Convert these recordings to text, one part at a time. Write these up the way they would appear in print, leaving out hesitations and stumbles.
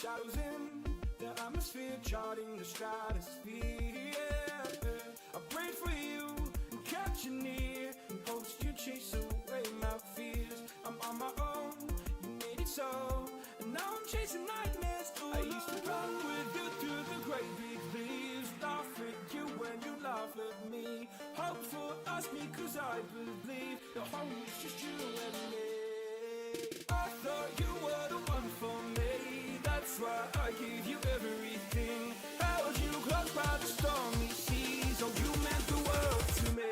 shadows in the atmosphere, charting the stratosphere. I prayed for you and kept you near, in hopes you chase away my fears. I'm on my own, you made it so, and now I'm chasing nightmares. I used to run with you through the great big leaves, laugh at you when you laugh at me. Hope for us because I believe the home is just you and me. I thought you were the one for me, that's why I gave you everything. Held you close by the stormy seas, oh you meant the world to me.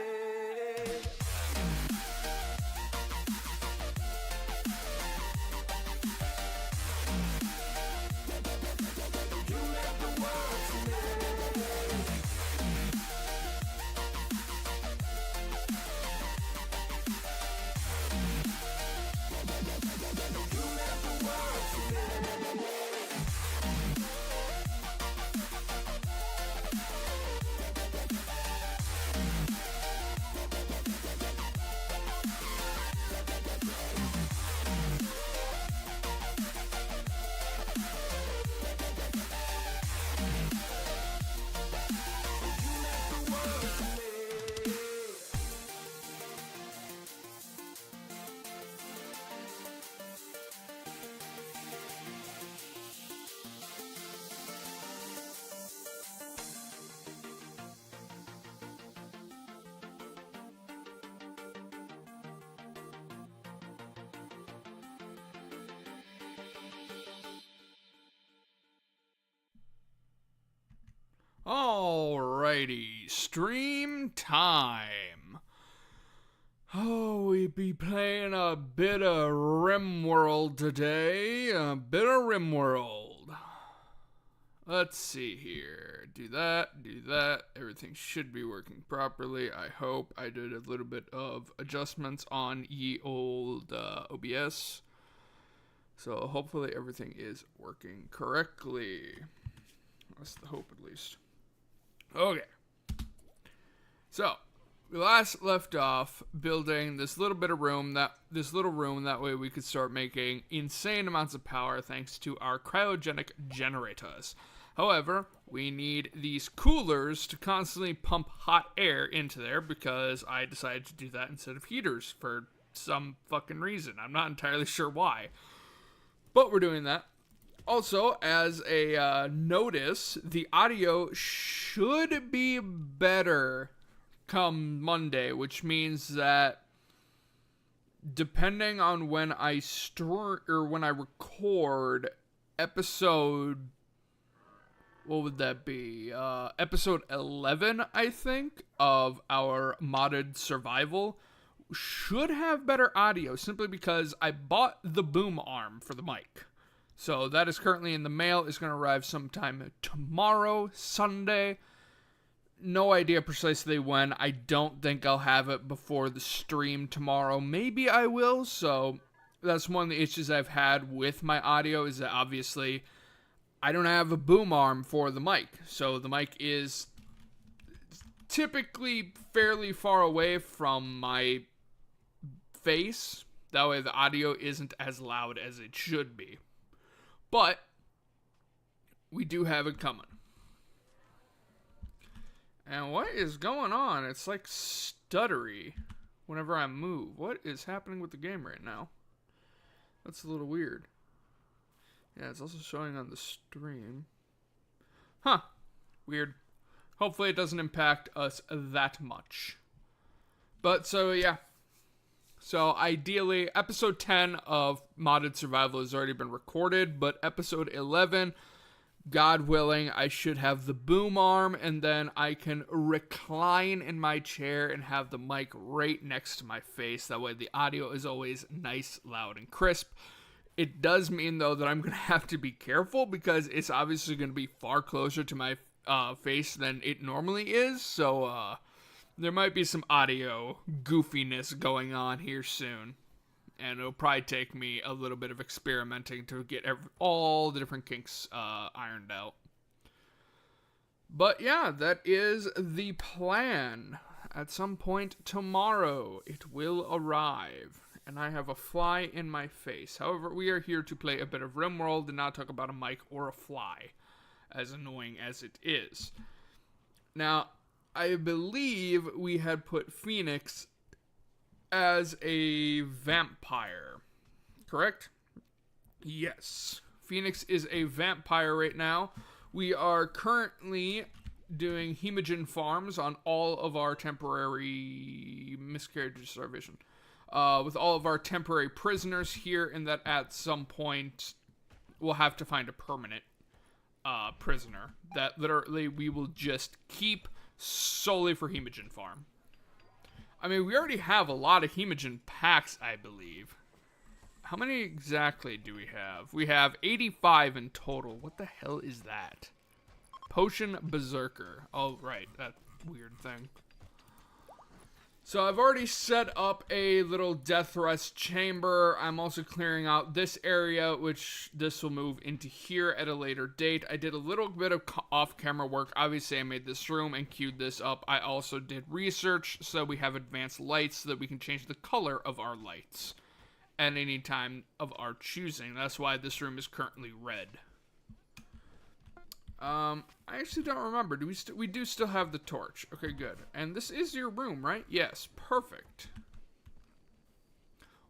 You meant the world to me. You meant the world to me. Alrighty, stream time. Oh, we be playing a bit of Rimworld today. A bit of Rimworld. Let's see here. Do that. Everything should be working properly. I hope. I did a little bit of adjustments on ye old OBS. So hopefully everything is working correctly. That's the hope at least. Okay. So, we last left off building this little room that way we could start making insane amounts of power thanks to our cryogenic generators. However, we need these coolers to constantly pump hot air into there because I decided to do that instead of heaters for some fucking reason. I'm not entirely sure why. But we're doing that. Also, as a notice, the audio should be better come Monday, which means that depending on when I record episode, what would that be? Episode 11, I think, of our modded survival should have better audio simply because I bought the boom arm for the mic. So that is currently in the mail. It's going to arrive sometime tomorrow, Sunday. No idea precisely when. I don't think I'll have it before the stream tomorrow. Maybe I will. So that's one of the issues I've had with my audio is that obviously I don't have a boom arm for the mic. So the mic is typically fairly far away from my face. That way the audio isn't as loud as it should be. But we do have it coming. And what is going on? It's like stuttery whenever I move. What is happening with the game right now? That's a little weird. Yeah, it's also showing on the stream. Huh. Weird. Hopefully it doesn't impact us that much. But so yeah. So ideally, episode 10 of Modded Survival has already been recorded, but episode 11, God willing, I should have the boom arm, and then I can recline in my chair and have the mic right next to my face. That way the audio is always nice, loud, and crisp. It does mean, though, that I'm going to have to be careful because it's obviously going to be far closer to my face than it normally is, so there might be some audio goofiness going on here soon. And it'll probably take me a little bit of experimenting to get all the different kinks ironed out. But yeah, that is the plan. At some point tomorrow, it will arrive. and I have a fly in my face. However, we are here to play a bit of Rimworld and not talk about a mic or a fly, as annoying as it is. Now, I believe we had put Phoenix as a vampire, correct? Yes. Phoenix is a vampire right now. We are currently doing hemogen farms on all of our temporary miscarriage of starvation. With all of our temporary prisoners here, and that at some point we'll have to find a permanent prisoner that literally we will just keep solely for hemogen farm. I mean, we already have a lot of hemogen packs, I believe. How many exactly do we have? We have 85 in total. What the hell is that? Potion Berserker. Oh, right. That weird thing. So I've already set up a little death rest chamber. I'm also clearing out this area, which this will move into here at a later date. I did a little bit of off-camera work. Obviously, I made this room and queued this up. I also did research, so we have advanced lights so that we can change the color of our lights at any time of our choosing. That's why this room is currently red. I actually don't remember. We do still have the torch. Okay, good. And this is your room, right? Yes, perfect.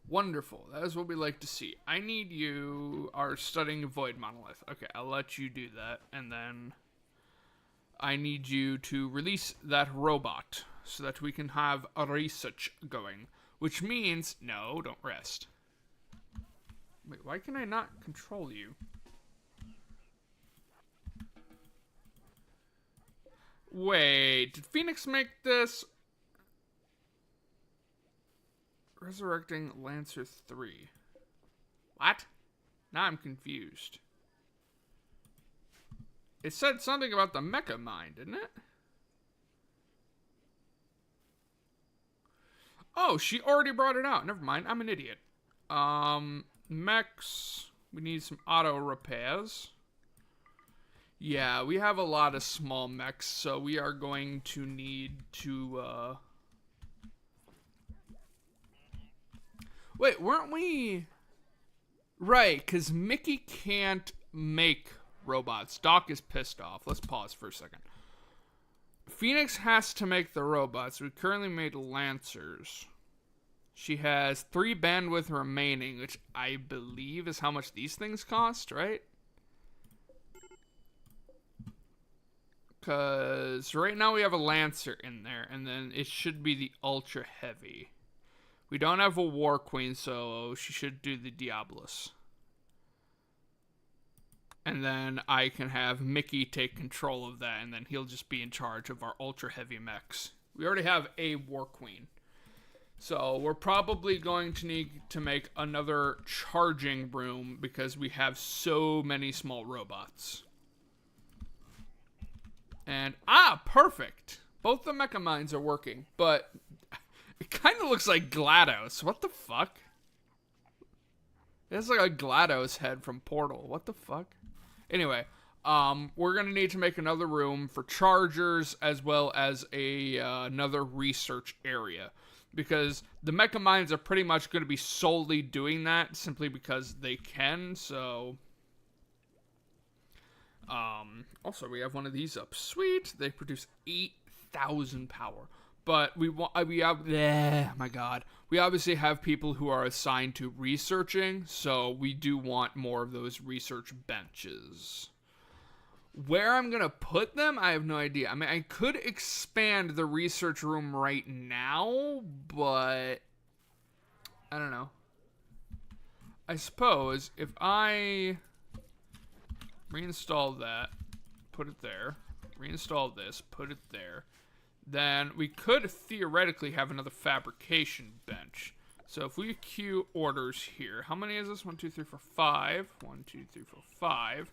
Wonderful. That is what we like to see. I need you are studying Void Monolith. Okay, I'll let you do that. And then I need you to release that robot so that we can have a research going. Which means, no, don't rest. Wait, why can I not control you? Wait, did Phoenix make this? Resurrecting Lancer 3. What? Now I'm confused. It said something about the Mecha Mind, didn't it? Oh, she already brought it out. Never mind, I'm an idiot. Mechs. We need some auto repairs. Yeah, we have a lot of small mechs, so we are going to need to, Wait, weren't we... Right, because Mickey can't make robots. Doc is pissed off. Let's pause for a second. Phoenix has to make the robots. We currently made Lancers. She has 3 bandwidth remaining, which I believe is how much these things cost, right? Because right now we have a Lancer in there, and then it should be the Ultra Heavy. We don't have a War Queen, so she should do the Diablos. And then I can have Mickey take control of that, and then he'll just be in charge of our Ultra Heavy mechs. We already have a War Queen. So we're probably going to need to make another charging room because we have so many small robots. And, perfect. Both the Mecha Minds are working, but it kind of looks like GLaDOS. What the fuck? It's like a GLaDOS head from Portal. What the fuck? Anyway, we're going to need to make another room for chargers as well as another research area. Because the Mecha Minds are pretty much going to be solely doing that simply because they can, so... Also, we have one of these up. Sweet. They produce 8,000 power. But we have, my God. We obviously have people who are assigned to researching, so we do want more of those research benches. Where I'm going to put them, I have no idea. I mean, I could expand the research room right now, but I don't know. I suppose if I reinstall that, put it there, reinstall this, put it there, then we could theoretically have another fabrication bench. So if we queue orders here, how many is this? 1, 2, 3, 4, 5. 1, 2, 3, 4, 5.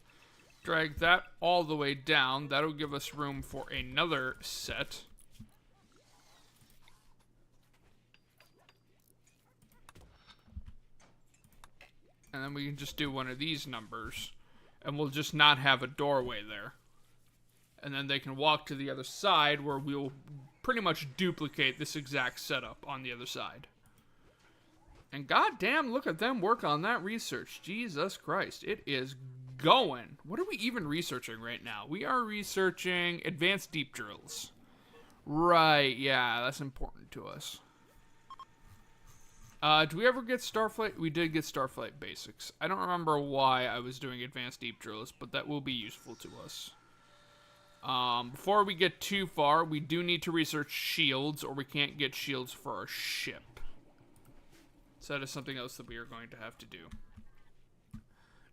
Drag that all the way down. That'll give us room for another set. And then we can just do one of these numbers. And we'll just not have a doorway there. And then they can walk to the other side where we'll pretty much duplicate this exact setup on the other side. And goddamn, look at them work on that research. Jesus Christ. It is going. What are we even researching right now? We are researching advanced deep drills. Right, yeah, that's important to us. Do we ever get Starflight? We did get Starflight Basics. I don't remember why I was doing advanced deep drills, but that will be useful to us. Before we get too far, we do need to research shields, or we can't get shields for our ship. So that is something else that we are going to have to do.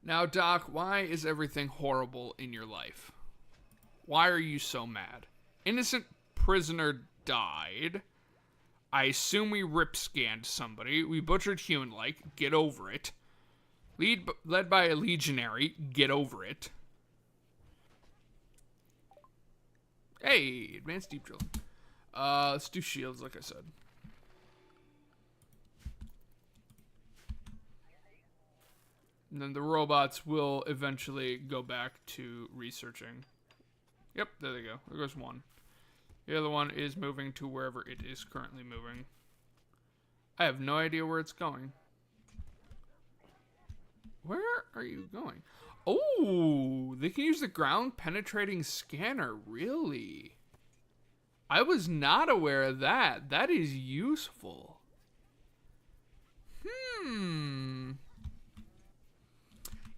Now, Doc, why is everything horrible in your life? Why are you so mad? Innocent prisoner died. I assume we rip-scanned somebody. We butchered human-like. Get over it. Led by a legionary. Get over it. Hey, advanced deep drilling. Let's do shields, like I said. And then the robots will eventually go back to researching. Yep, there they go. There goes one. The other one is moving to wherever it is currently moving. I have no idea where it's going. Where are you going? Oh, they can use the ground penetrating scanner. Really? I was not aware of that. That is useful.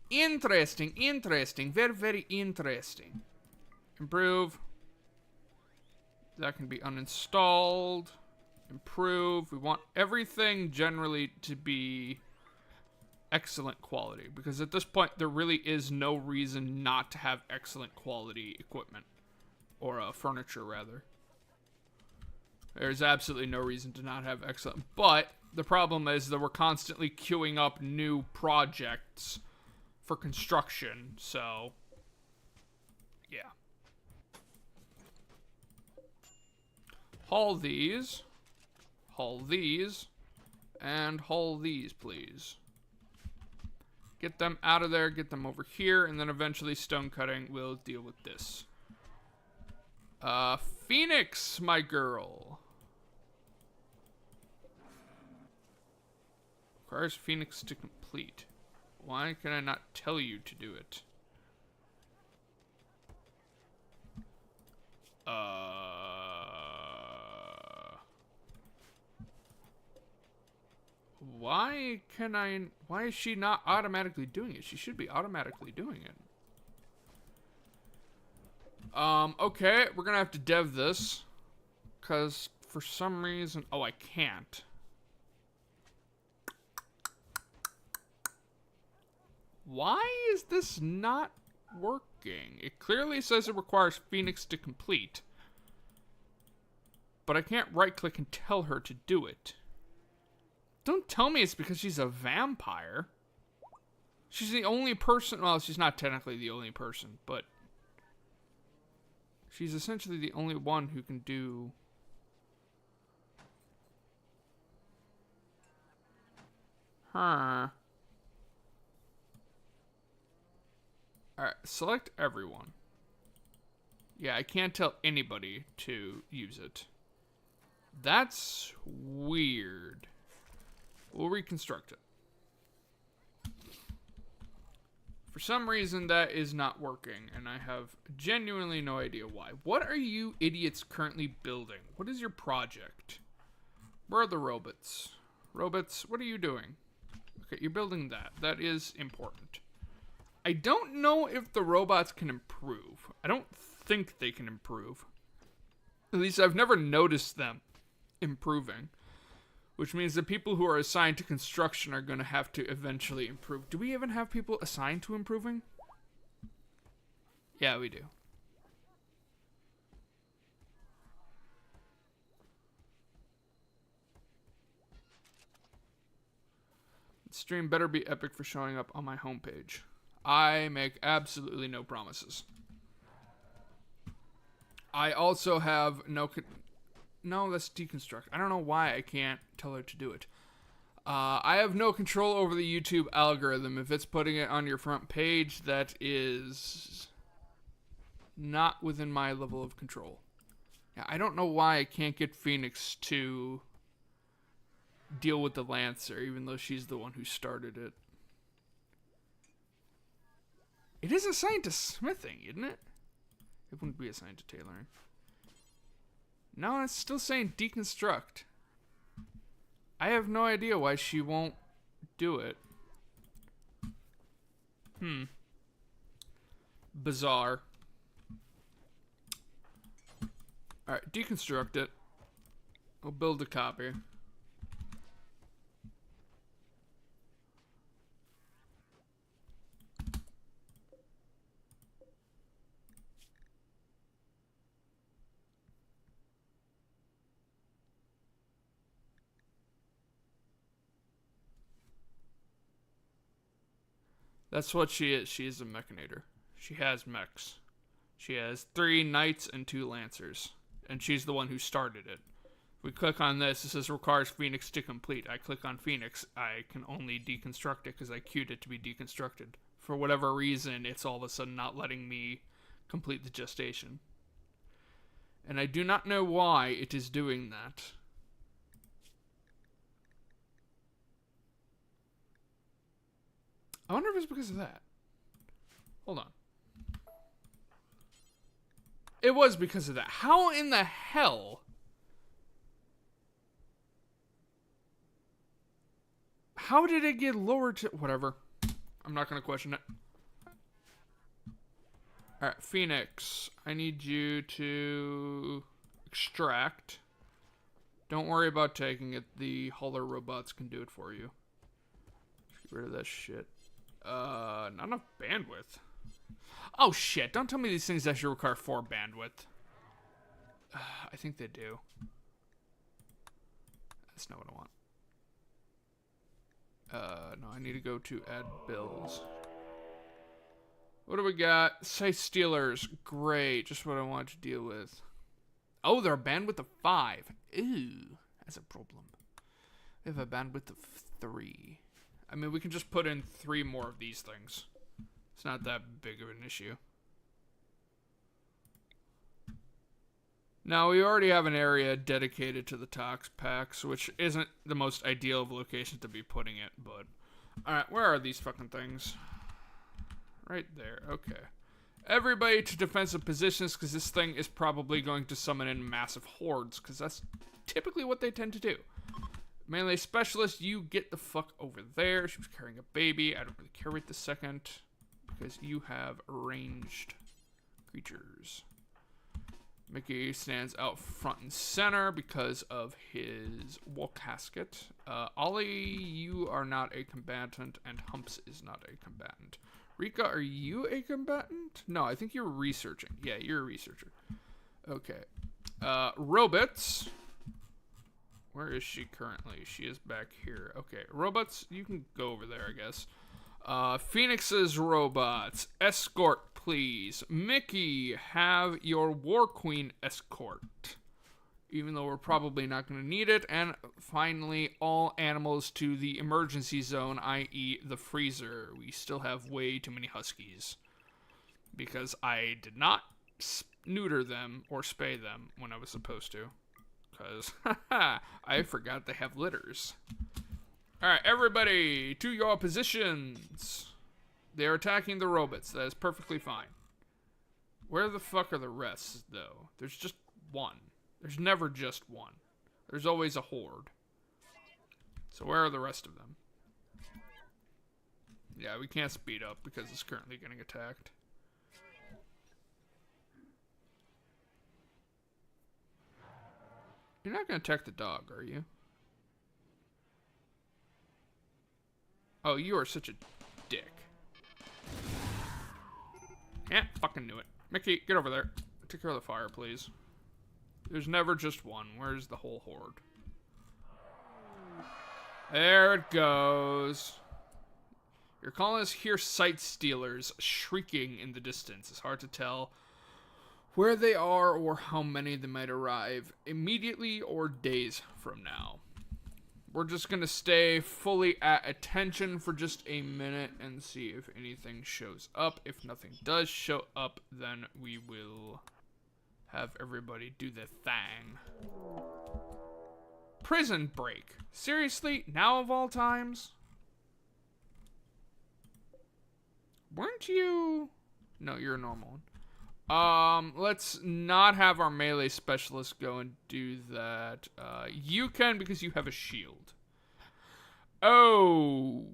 Interesting, interesting. Very, very interesting. Improve. That can be uninstalled. Improve. We want everything generally to be excellent quality, because at this point there really is no reason not to have excellent quality equipment, or furniture rather. There's absolutely no reason to not have excellent, but the problem is that we're constantly queuing up new projects for construction, so yeah. Haul these, and haul these, please. Get them out of there, get them over here, and then eventually stone cutting will deal with this. Phoenix, my girl. Requires Phoenix to complete. Why can I not tell you to do it? Why is she not automatically doing it? She should be automatically doing it. Okay, we're gonna have to dev this, because for some reason, I can't. Why is this not working? It clearly says it requires Phoenix to complete, but I can't right-click and tell her to do it. Don't tell me it's because she's a vampire. She's the only person, well, she's not technically the only person, but she's essentially the only one who can do... Huh. Alright, select everyone. Yeah, I can't tell anybody to use it. That's weird. We'll reconstruct it. For some reason, that is not working, and I have genuinely no idea why. What are you idiots currently building? What is your project? Where are the robots? Robots, what are you doing? Okay, you're building that. That is important. I don't know if the robots can improve. I don't think they can improve. At least I've never noticed them improving. Which means the people who are assigned to construction are going to have to eventually improve. Do we even have people assigned to improving? Yeah, we do. The stream better be epic for showing up on my homepage. I make absolutely no promises. I also have no... No, that's deconstruct. I don't know why I can't tell her to do it. I have no control over the YouTube algorithm. If it's putting it on your front page, that is not within my level of control. Yeah, I don't know why I can't get Phoenix to deal with the Lancer, even though she's the one who started it. It is assigned to smithing, isn't it? It wouldn't be assigned to tailoring. No, it's still saying deconstruct. I have no idea why she won't do it. Bizarre. Alright, deconstruct it. We'll build a copy. That's what she is. She is a mechanator. She has mechs. She has 3 knights and 2 lancers. And she's the one who started it. If we click on this, it says requires Phoenix to complete. I click on Phoenix. I can only deconstruct it because I queued it to be deconstructed. For whatever reason, it's all of a sudden not letting me complete the gestation. And I do not know why it is doing that. I wonder if it's because of that. Hold on. It was because of that. How in the hell? How did it get lowered to... Whatever. I'm not going to question it. Alright, Phoenix. I need you to extract. Don't worry about taking it. The hauler robots can do it for you. Get rid of that shit. Not enough bandwidth. Oh shit, don't tell me these things actually require 4 bandwidth. I think they do. That's not what I want. No, I need to go to add bills. What do we got? Site stealers. Great, just what I wanted to deal with. Oh, they're a bandwidth of 5. Ooh, that's a problem. We have a bandwidth of 3. I mean, we can just put in 3 more of these things. It's not that big of an issue. Now, we already have an area dedicated to the Tox packs, which isn't the most ideal of locations to be putting it, but... Alright, where are these fucking things? Right there, okay. Everybody to defensive positions, because this thing is probably going to summon in massive hordes, because that's typically what they tend to do. Melee specialist, you get the fuck over there. She was carrying a baby. I don't really care right this second, because you have ranged creatures. Mickey stands out front and center because of his wall casket. Ollie, you are not a combatant, and Humps is not a combatant. Rika, are you a combatant? No, I think you're researching. Yeah, you're a researcher. Okay. Robots. Where is she currently? She is back here. Okay, robots, you can go over there, I guess. Phoenix's robots. Escort, please. Mickey, have your War Queen escort. Even though we're probably not going to need it. And finally, all animals to the emergency zone, i.e. the freezer. We still have way too many huskies. Because I did not neuter them or spay them when I was supposed to. Because, I forgot they have litters. Alright, everybody, to your positions. They are attacking the robots. That is perfectly fine. Where the fuck are the rest, though? There's just one. There's never just one. There's always a horde. So where are the rest of them? Yeah, we can't speed up because it's currently getting attacked. You're not going to attack the dog, are you? Oh, you are such a dick. Yeah, fucking knew it. Mickey, get over there. Take care of the fire, please. There's never just one. Where's the whole horde? There it goes. Your colonists hear sight stealers shrieking in the distance. It's hard to tell where they are or how many they might arrive immediately or days from now. We're just going to stay fully at attention for just a minute and see if anything shows up. If nothing does show up, then we will have everybody do the thing. Prison break. Seriously? Now of all times? Weren't you... No, you're a normal one. Let's not have our melee specialist go and do that. You can because you have a shield. Oh.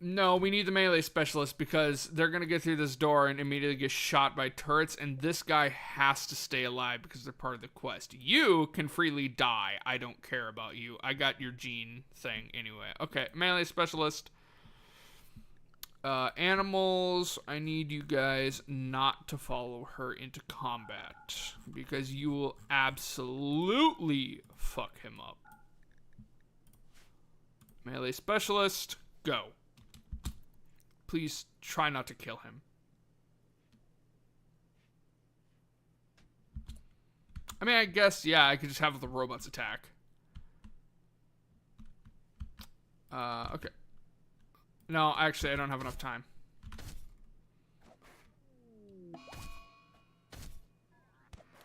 No, we need the melee specialist because they're going to get through this door and immediately get shot by turrets, and this guy has to stay alive because they're part of the quest. You can freely die. I don't care about you. I got your gene thing anyway. Okay, melee specialist. Animals, I need you guys not to follow her into combat because you will absolutely fuck him up. Melee specialist, go. Please try not to kill him. I mean, I guess, yeah, I could just have the robots attack. Okay. No, actually, I don't have enough time.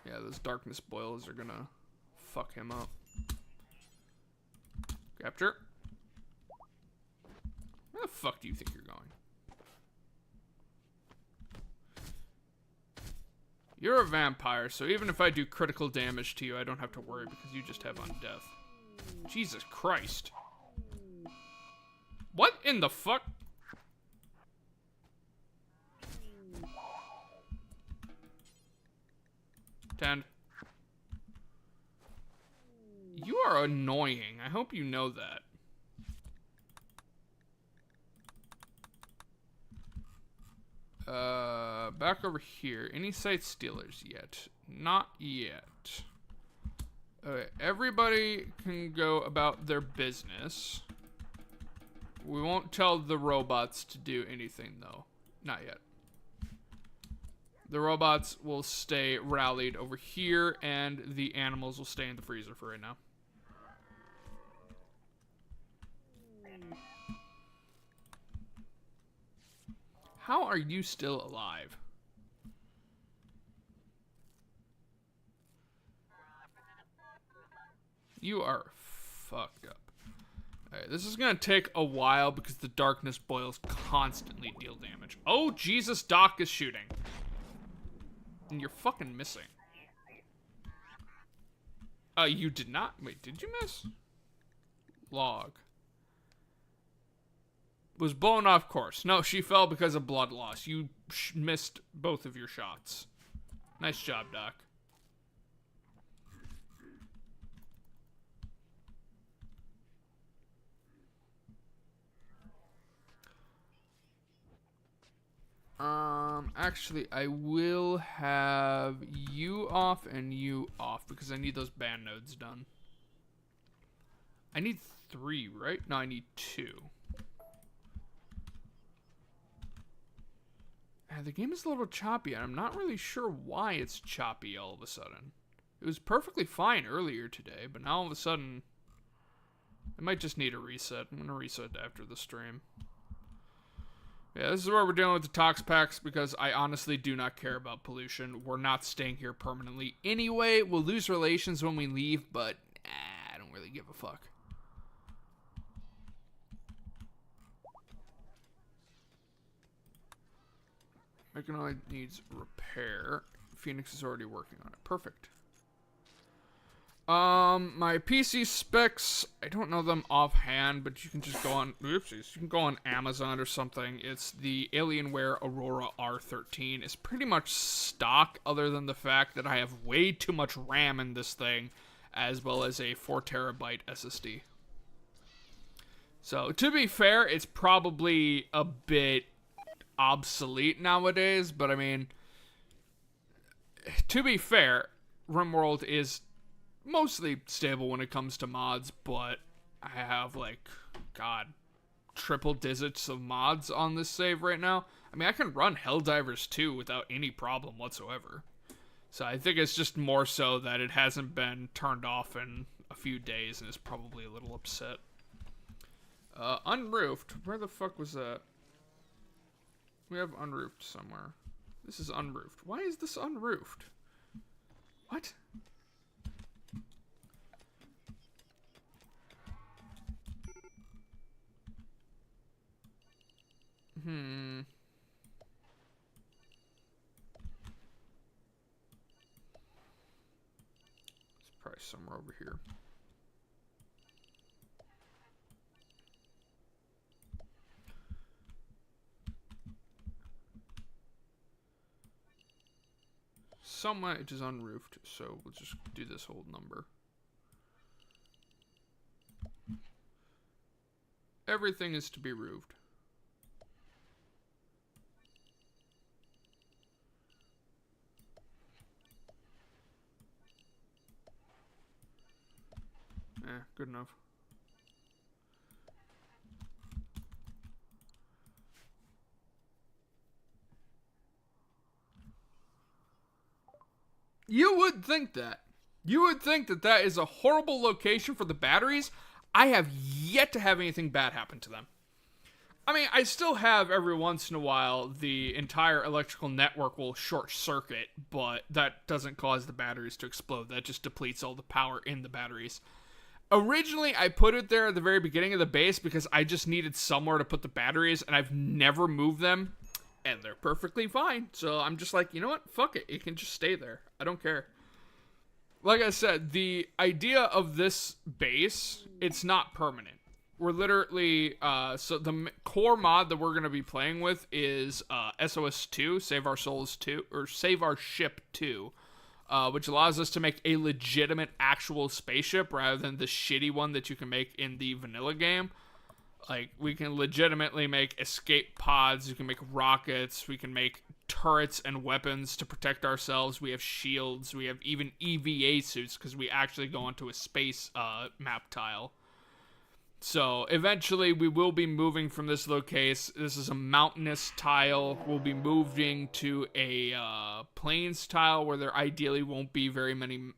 Yeah, those darkness boils are gonna fuck him up. Capture. Where the fuck do you think you're going? You're a vampire, so even if I do critical damage to you, I don't have to worry because you just have undeath. Jesus Christ. What in the fuck? Tend. You are annoying. I hope you know that. Back over here. Any site stealers yet? Not yet. Okay, everybody can go about their business. We won't tell the robots to do anything, though. Not yet. The robots will stay rallied over here, and the animals will stay in the freezer for right now. How are you still alive? You are fucked up. Alright, this is gonna take a while because the darkness boils constantly deal damage. Oh, Jesus, Doc is shooting. And you're fucking missing. You did not? Wait, did you miss? Log. Was blown off course. No, she fell because of blood loss. You missed both of your shots. Nice job, Doc. Actually, I will have you off and you off because I need those band nodes done. I need 3, right? No, I need 2. The game is a little choppy, and I'm not really sure why it's choppy all of a sudden. It was perfectly fine earlier today, but now all of a sudden, I might just need a reset. I'm going to reset after the stream. Yeah, this is where we're dealing with the tox packs because I honestly do not care about pollution. We're not staying here permanently. Anyway, we'll lose relations when we leave, but I don't really give a fuck. Mechanoid needs repair. Phoenix is already working on it. Perfect. My PC specs, I don't know them offhand, but you can just go on, oopsies, you can go on Amazon or something. It's the Alienware Aurora R13. It's pretty much stock other than the fact that I have way too much RAM in this thing, as well as a 4 terabyte SSD. So, to be fair, it's probably a bit obsolete nowadays, but I mean, to be fair, Rimworld is mostly stable when it comes to mods, but I have, like, God, triple digits of mods on this save right now. I mean, I can run Helldivers 2 without any problem whatsoever. So I think it's just more so that it hasn't been turned off in a few days and is probably a little upset. Unroofed. Where the fuck was that? We have unroofed somewhere. This is unroofed. Why is this unroofed? What? It's probably somewhere over here. Somewhere it is unroofed, so we'll just do this whole number. Everything is to be roofed. Good enough. You would think that. You would think that that is a horrible location for the batteries. I have yet to have anything bad happen to them. I mean, I still have every once in a while the entire electrical network will short circuit, but that doesn't cause the batteries to explode. That just depletes all the power in the batteries. Originally, I put it there at the very beginning of the base because I just needed somewhere to put the batteries, and I've never moved them, and they're perfectly fine. So I'm just like, you know what? Fuck it. It can just stay there. I don't care. Like I said, the idea of this base, it's not permanent. We're literally, so the core mod that we're going to be playing with is SOS 2, Save Our Souls 2, or Save Our Ship 2, which allows us to make a legitimate actual spaceship rather than the shitty one that you can make in the vanilla game. Like, we can legitimately make escape pods, you can make rockets, we can make turrets and weapons to protect ourselves, we have shields, we have even EVA suits because we actually go onto a space map tile. So, eventually, we will be moving from this location. This is a mountainous tile. We'll be moving to a plains tile where there ideally won't be very many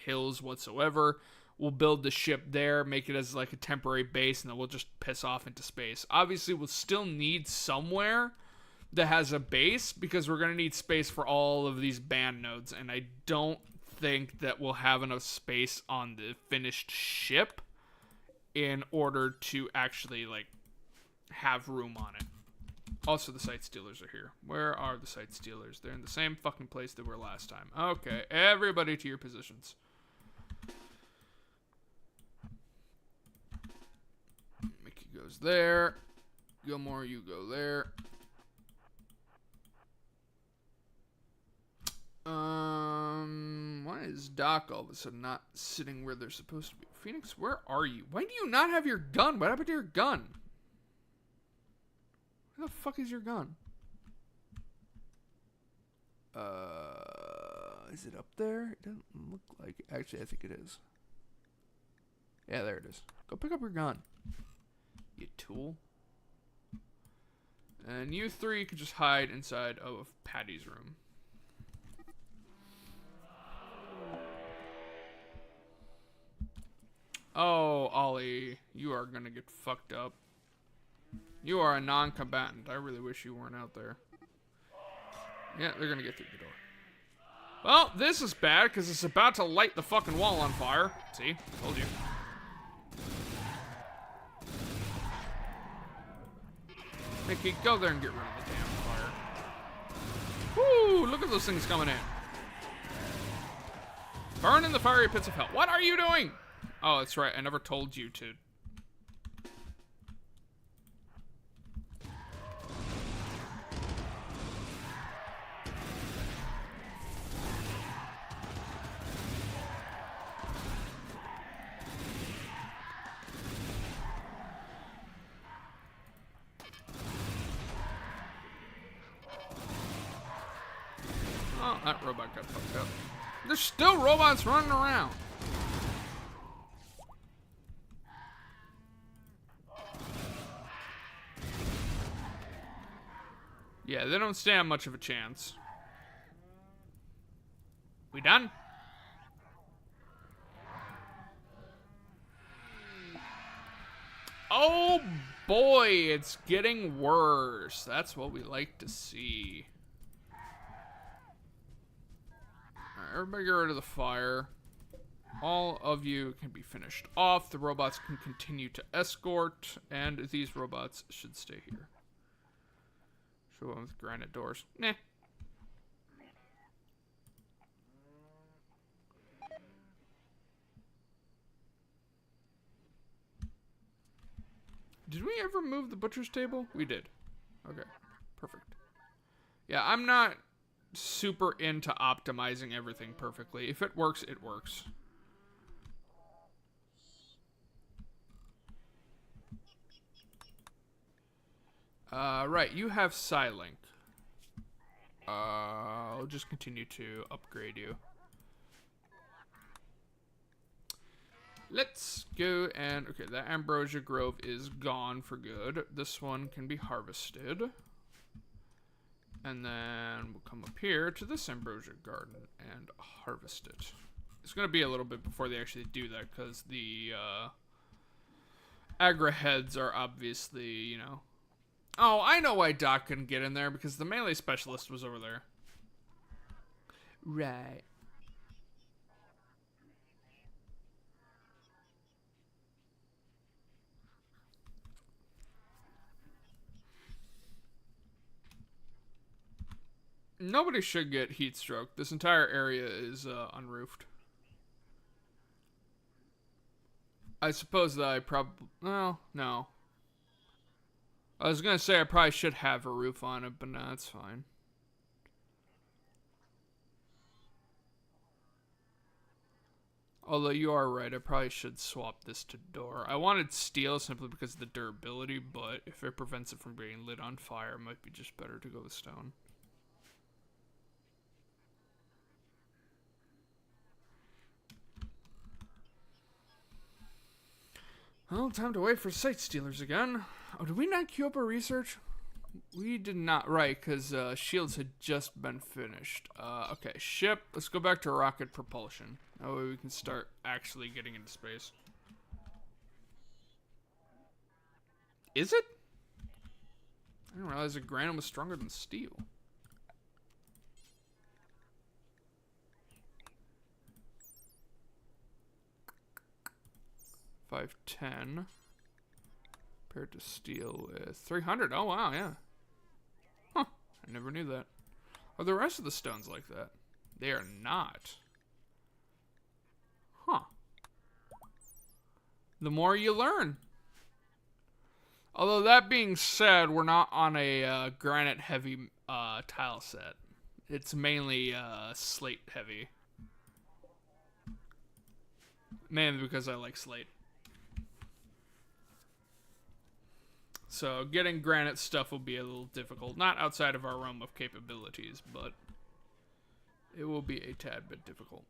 hills whatsoever. We'll build the ship there, make it as like a temporary base, and then we'll just piss off into space. Obviously, we'll still need somewhere that has a base because we're going to need space for all of these band nodes, and I don't think that we'll have enough space on the finished ship in order to actually, like, have room on it. Also, the site stealers are here. Where are the site stealers? They're in the same fucking place they were last time. Okay, everybody to your positions. Mickey goes there. Gilmore, you go there. Why is Doc all of a sudden not sitting where they're supposed to be? Phoenix, where are you? Why do you not have your gun? What happened to your gun? Where the fuck is your gun? Is it up there? It doesn't look like it. Actually, I think it is. Yeah, there it is. Go pick up your gun, you tool. And you three can just hide inside of Patty's room. Oh, Ollie, you are gonna get fucked up. You are a non-combatant. I really wish you weren't out there. Yeah, they're gonna get through the door. Well, this is bad, because it's about to light the fucking wall on fire. See? Told you. Mickey, go there and get rid of the damn fire. Woo! Look at those things coming in. Burn in the fiery pits of hell. What are you doing? Oh, that's right. I never told you to. Oh, that robot got fucked up. There's still robots running around. Yeah, they don't stand much of a chance. We done? Oh boy, it's getting worse. That's what we like to see. Alright, everybody get rid of the fire. All of you can be finished off. The robots can continue to escort, and these robots should stay here. Should one with granite doors. Nah. Did we ever move the butcher's table? We did. Okay. Perfect. Yeah, I'm not super into optimizing everything perfectly. If it works, it works. Right, you have Psylink. I'll just continue to upgrade you. Let's go and... Okay, that Ambrosia Grove is gone for good. This one can be harvested. And then we'll come up here to this Ambrosia Garden and harvest it. It's going to be a little bit before they actually do that, because the Agra heads are obviously, you know... Oh, I know why Doc couldn't get in there, because the melee specialist was over there. Right. Nobody should get heat stroke. This entire area is unroofed. I suppose that I probably... Well, no. I was going to say I probably should have a roof on it, but no, it's fine. Although you are right, I probably should swap this to door. I wanted steel simply because of the durability, but if it prevents it from being lit on fire, it might be just better to go with stone. Well, time to wait for Sight Stealers again. Oh, did we not queue up our research? We did not, right, because shields had just been finished. Okay, ship. Let's go back to rocket propulsion. That way we can start actually getting into space. Is it? I didn't realize that granite was stronger than steel. $510 compared to steel with 300. Oh wow, yeah. Huh. I never knew that. Are the rest of the stones like that? They are not. Huh. The more you learn. Although that being said, we're not on a granite heavy tile set. It's mainly slate heavy. Mainly because I like slate. So getting granite stuff will be a little difficult. Not outside of our realm of capabilities, but it will be a tad bit difficult.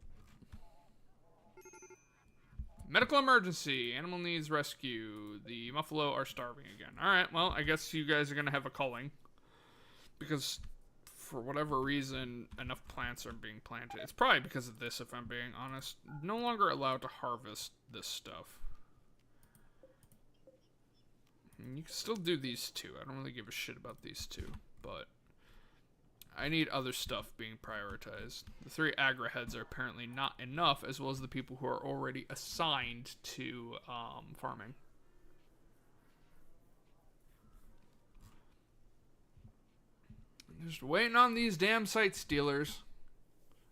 Medical emergency. Animal needs rescue. The muffalo are starving again. Alright, well, I guess you guys are going to have a culling. Because for whatever reason, enough plants aren't being planted. It's probably because of this, if I'm being honest. No longer allowed to harvest this stuff. You can still do these two. I don't really give a shit about these two, but I need other stuff being prioritized. The 3 Agra heads are apparently not enough, as well as the people who are already assigned to farming. Just waiting on these damn Sight Stealers.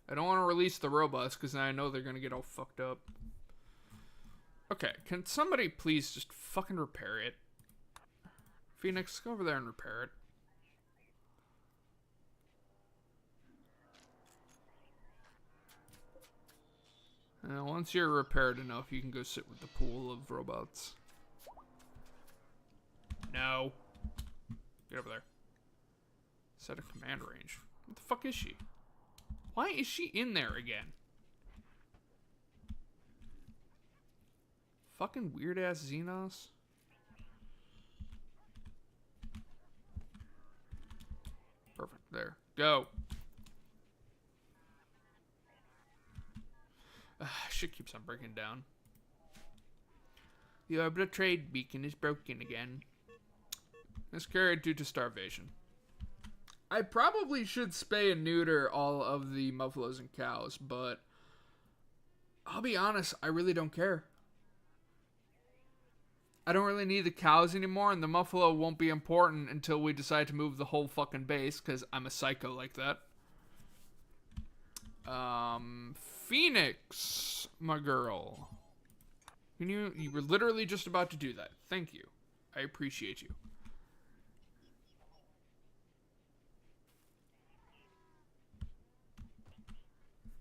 I don't want to release the robots, because I know they're going to get all fucked up. Okay, can somebody please just fucking repair it? Phoenix, go over there and repair it. And once you're repaired enough, you can go sit with the pool of robots. No. Get over there. Set a command range. What the fuck is she? Why is she in there again? Fucking weird ass Xenos. Perfect. There. Go. Shit keeps on breaking down. The orbital trade beacon is broken again. Miscarried due to starvation. I probably should spay and neuter all of the muffalos and cows, but I'll be honest, I really don't care. I don't really need the cows anymore, and the muffalo won't be important until we decide to move the whole fucking base, because I'm a psycho like that. Phoenix, my girl. You were literally just about to do that. Thank you. I appreciate you.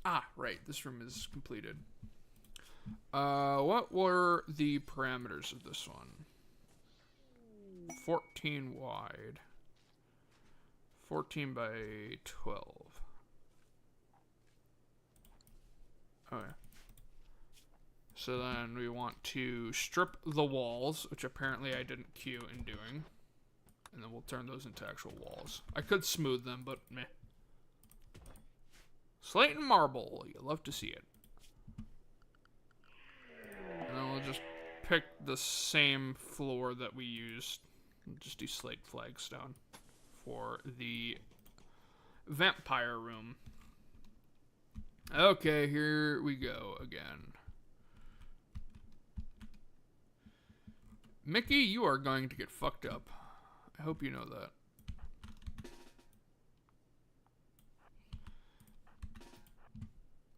Ah, right. This room is completed. What were the parameters of this one? 14 wide. 14 by 12. Okay. So then we want to strip the walls, which apparently I didn't queue in doing. And then we'll turn those into actual walls. I could smooth them, but meh. Slate and marble. You love to see it. And then we'll just pick the same floor that we used. We'll just do slate flagstone for the vampire room. Okay, here we go again. Mickey, you are going to get fucked up. I hope you know that.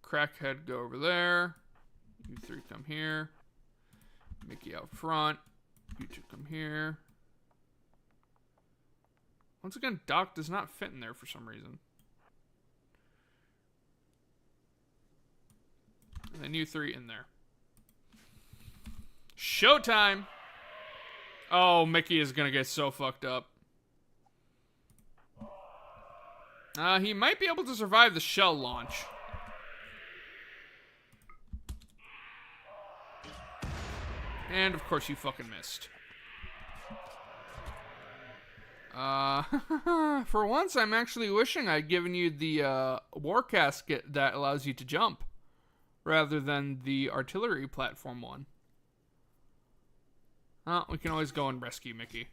Crackhead, go over there. You three come here. Mickey out front. You two come here. Once again, Doc does not fit in there for some reason. And then you three in there. Showtime! Oh, Mickey is gonna get so fucked up. He might be able to survive the shell launch. And, of course, you fucking missed. For once, I'm actually wishing I'd given you the, war casket that allows you to jump, rather than the artillery platform one. We can always go and rescue Mickey.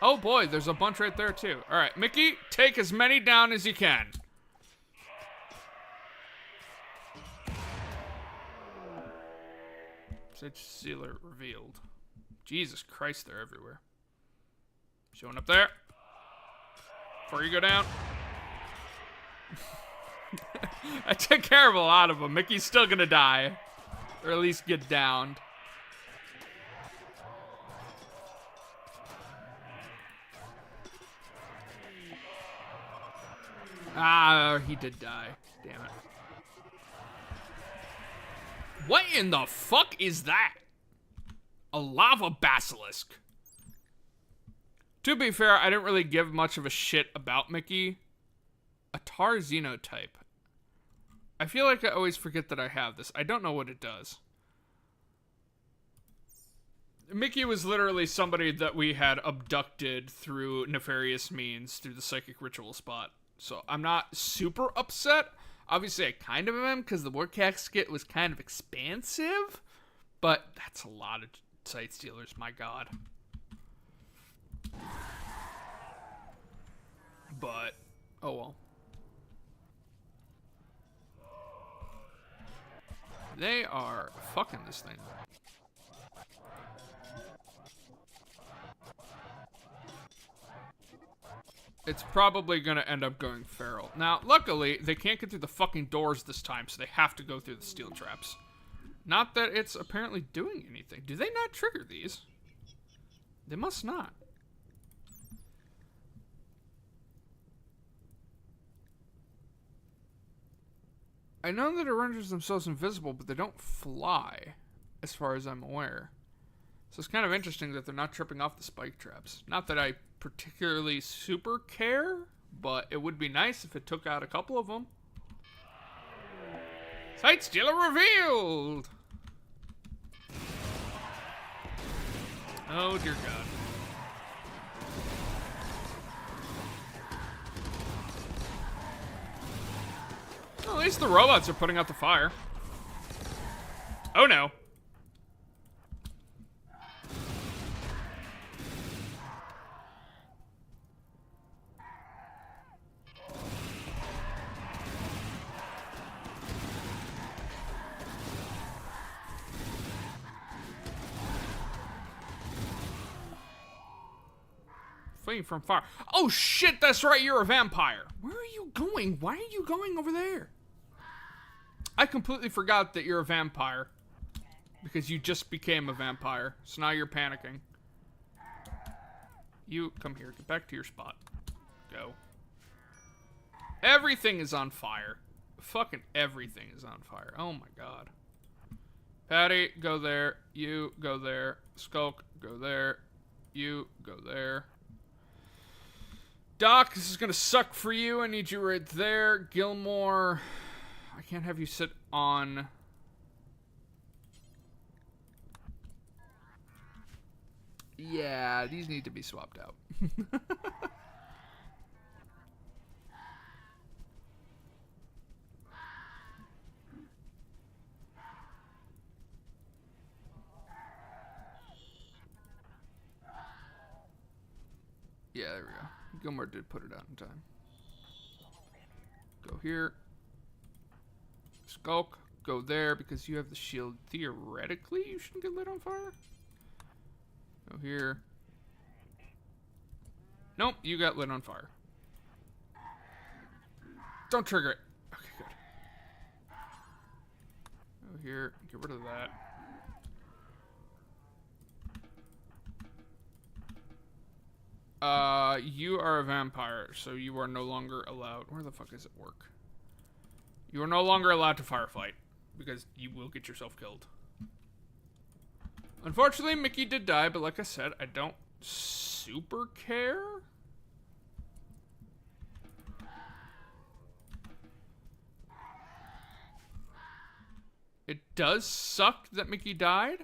Oh boy, there's a bunch right there, too. Alright, Mickey, take as many down as you can. Such sealer revealed. Jesus Christ, they're everywhere. Showing up there. Before you go down. I took care of a lot of them. Mickey's still gonna die. Or at least get downed. Ah, he did die. Damn it. What in the fuck is that? A lava basilisk. To be fair, I didn't really give much of a shit about Mickey. A tar xenotype. I feel like I always forget that I have this. I don't know what it does. Mickey was literally somebody that we had abducted through nefarious means through the psychic ritual spot. So I'm not super upset. Obviously, I kind of am because the war casket was kind of expansive. But that's a lot of sight stealers, my god. But, oh well. They are fucking this thing. It's probably going to end up going feral. Now, luckily, they can't get through the fucking doors this time, so they have to go through the steel traps. Not that it's apparently doing anything. Do they not trigger these? They must not. I know that it renders themselves invisible, but they don't fly, as far as I'm aware. So it's kind of interesting that they're not tripping off the spike traps. Not that I particularly super care, but it would be nice if it took out a couple of them. Sight stealer revealed! Oh dear god. Well, at least the robots are putting out the fire. Oh no. Fleeing from fire. Oh shit, that's right, you're a vampire. Where are you going? Why are you going over there? I completely forgot that you're a vampire. Because you just became a vampire. So now you're panicking. You, come here, get back to your spot. Go. Everything is on fire. Fucking everything is on fire. Oh my god. Patty, go there. You, go there. Skulk, go there. You, go there. Doc, this is gonna suck for you. I need you right there. Gilmore, I can't have you sit on... Yeah, these need to be swapped out. Yeah, there we go. Gilmore did put it out in time. Go here. Skulk, go there because you have the shield. Theoretically, you shouldn't get lit on fire. Go here. Nope, you got lit on fire. Don't trigger it. Okay, good. Go here, get rid of that. You are a vampire, so you are no longer allowed. Where the fuck is it work? You are no longer allowed to firefight because you will get yourself killed. Unfortunately, Mickey did die, but like I said, I don't super care. It does suck that Mickey died.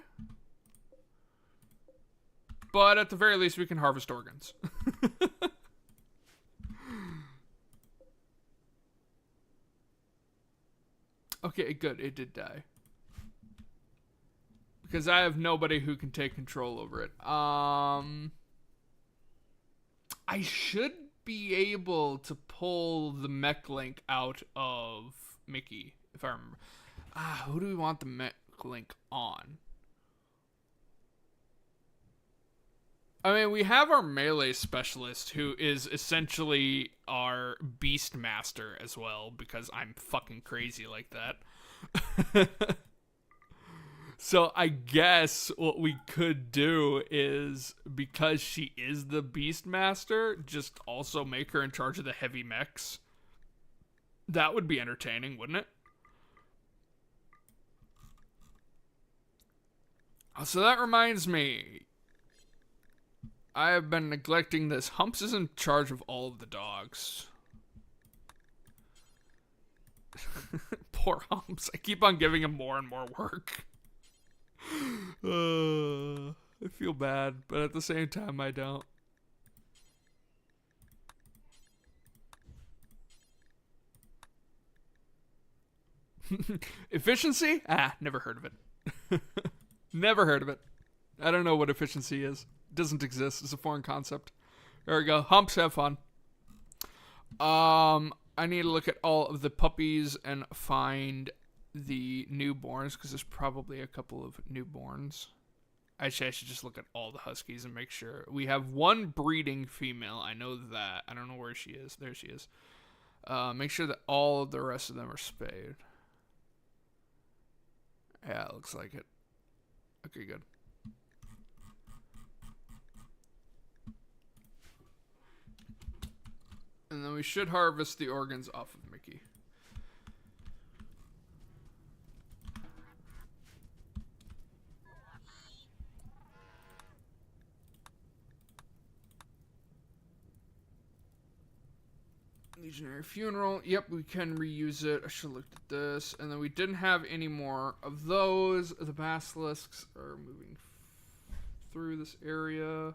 But at the very least, we can harvest organs. Okay, good. It did die. Because I have nobody who can take control over it. I should be able to pull the mech link out of Mickey, if I remember. Who do we want the mech link on? I mean, we have our melee specialist, who is essentially our beast master as well, because I'm fucking crazy like that. So I guess what we could do is, because she is the beast master, just also make her in charge of the heavy mechs. That would be entertaining, wouldn't it? So that reminds me, I have been neglecting this. Humps is in charge of all of the dogs. Poor Humps. I keep on giving him more and more work. I feel bad, but at the same time, I don't. Efficiency? Never heard of it. Never heard of it. I don't know what efficiency is. It doesn't exist. It's a foreign concept. There we go. Humps, have fun. I need to look at all of the puppies and find the newborns, because there's probably a couple of newborns. Actually, I should just look at all the huskies and make sure. We have one breeding female. I know that. I don't know where she is. There she is. Make sure that all of the rest of them are spayed. Yeah, it looks like it. Okay, good. And then we should harvest the organs off of Mickey. Legionary funeral. Yep, we can reuse it. I should have looked at this. And then we didn't have any more of those. The basilisks are moving through this area.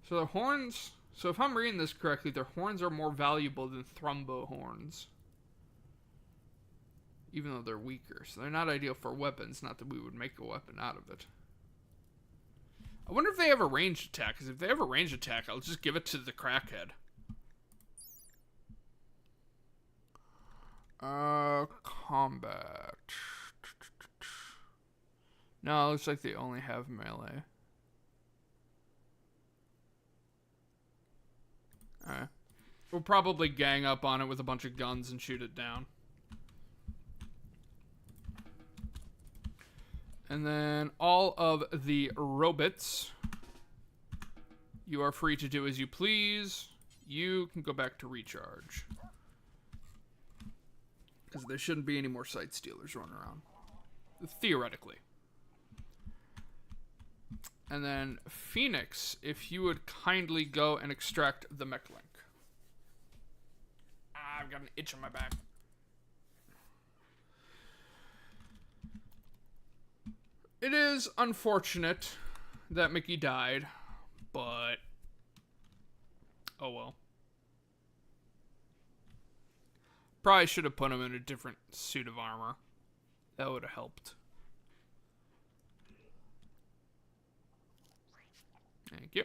So the horns... So if I'm reading this correctly, their horns are more valuable than thrumbo horns. Even though they're weaker. So they're not ideal for weapons. Not that we would make a weapon out of it. I wonder if they have a ranged attack, because if they have a ranged attack, I'll just give it to the crackhead. Combat. No, it looks like they only have melee. Alright. We'll probably gang up on it with a bunch of guns and shoot it down. And then all of the robots, you are free to do as you please. You can go back to recharge. Because there shouldn't be any more sight stealers running around. Theoretically. And then Phoenix, if you would kindly go and extract the mech link. I've got an itch on my back. It is unfortunate that Mickey died, but oh well. Probably should have put him in a different suit of armor. That would have helped. Thank you.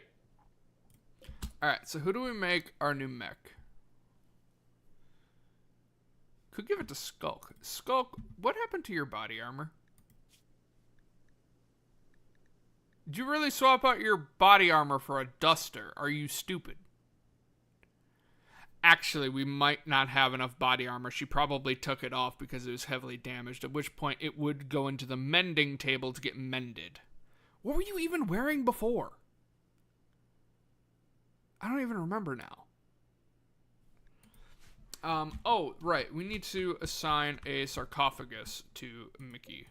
Alright, so who do we make our new mech? Could give it to Skulk. Skulk, what happened to your body armor? Did you really swap out your body armor for a duster? Are you stupid? Actually, we might not have enough body armor. She probably took it off because it was heavily damaged, at which point it would go into the mending table to get mended. What were you even wearing before? I don't even remember now. Oh, right. We need to assign a sarcophagus to Mickey.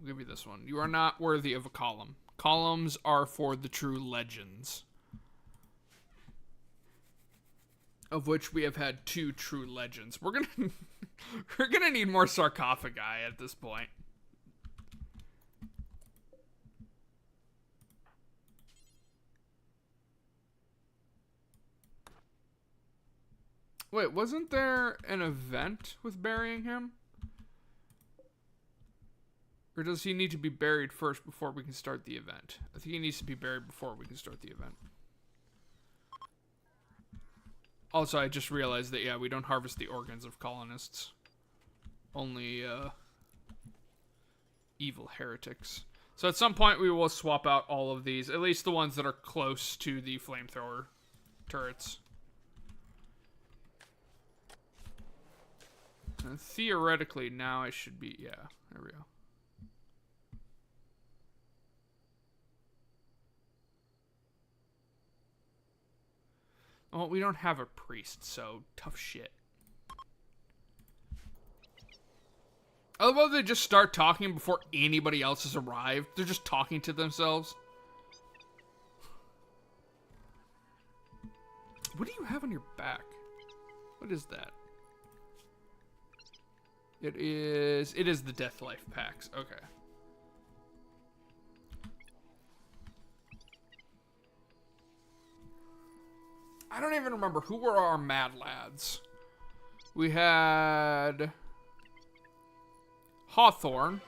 I'll give you this one. You are not worthy of a column. Columns are for the true legends. Of which we have had 2 true legends. We're gonna need more sarcophagi at this point. Wait, wasn't there an event with burying him? Or does he need to be buried first before we can start the event? I think he needs to be buried before we can start the event. Also, I just realized that, yeah, we don't harvest the organs of colonists. Only, evil heretics. So at some point we will swap out all of these, at least the ones that are close to the flamethrower turrets. And theoretically, now I should be, yeah, there we go. Well, we don't have a priest, so tough shit. I love how they just start talking before anybody else has arrived. They're just talking to themselves. What do you have on your back? What is that? It is the Death Life packs. Okay. I don't even remember who were our mad lads. We had Hawthorne.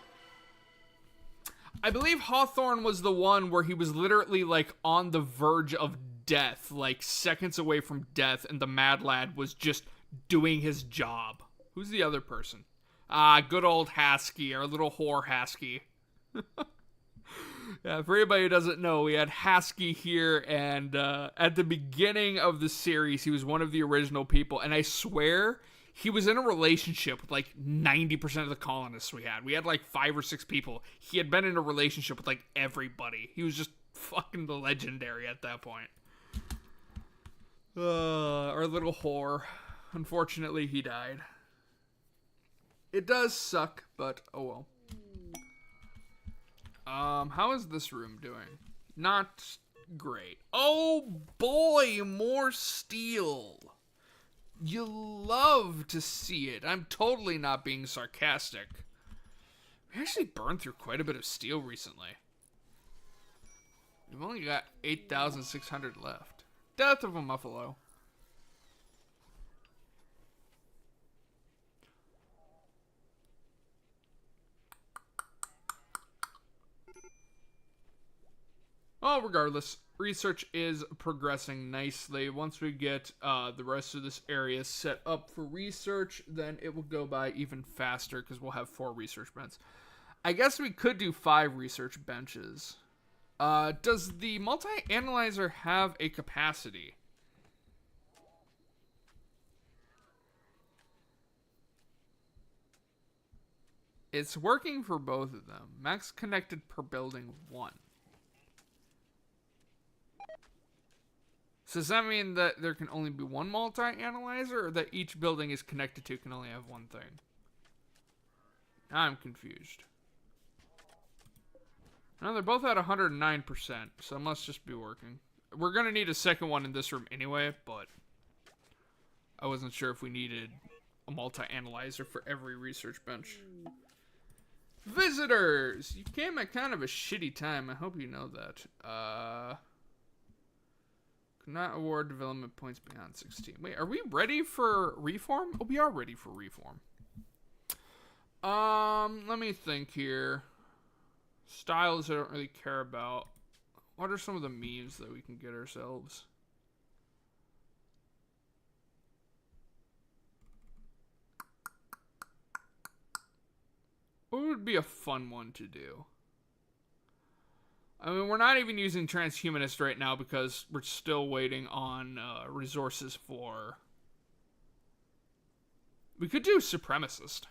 I believe Hawthorne was the one where he was literally like on the verge of death, like seconds away from death, and the mad lad was just doing his job. Who's the other person? Good old Hasky, our little whore Hasky. Yeah, for anybody who doesn't know, we had Hasky here, and at the beginning of the series, he was one of the original people, and I swear he was in a relationship with like 90% of the colonists we had. We had like 5 or 6 people. He had been in a relationship with like everybody. He was just fucking legendary at that point. Our little whore. Unfortunately, he died. It does suck, but oh well. How is this room doing? Not great. Oh boy, more steel. You love to see it. I'm totally not being sarcastic. We actually burned through quite a bit of steel recently. We've only got 8,600 left. Death of a Muffalo. Oh, regardless, research is progressing nicely. Once we get the rest of this area set up for research, then it will go by even faster because we'll have 4 research beds. I guess we could do 5 research benches. Does the multi-analyzer have a capacity? It's working for both of them. Max connected per building 1. So does that mean that there can only be one multi-analyzer, or that each building is connected to can only have one thing? I'm confused. No, they're both at 109%, so it must just be working. We're going to need a second one in this room anyway, but I wasn't sure if we needed a multi-analyzer for every research bench. Visitors! You came at kind of a shitty time. I hope you know that. Could not award development points beyond 16. Wait, are we ready for reform? Oh, we are ready for reform. Let me think here. Styles I don't really care about. What are some of the memes that we can get ourselves? What would be a fun one to do? I mean, we're not even using transhumanist right now because we're still waiting on resources for... We could do supremacist.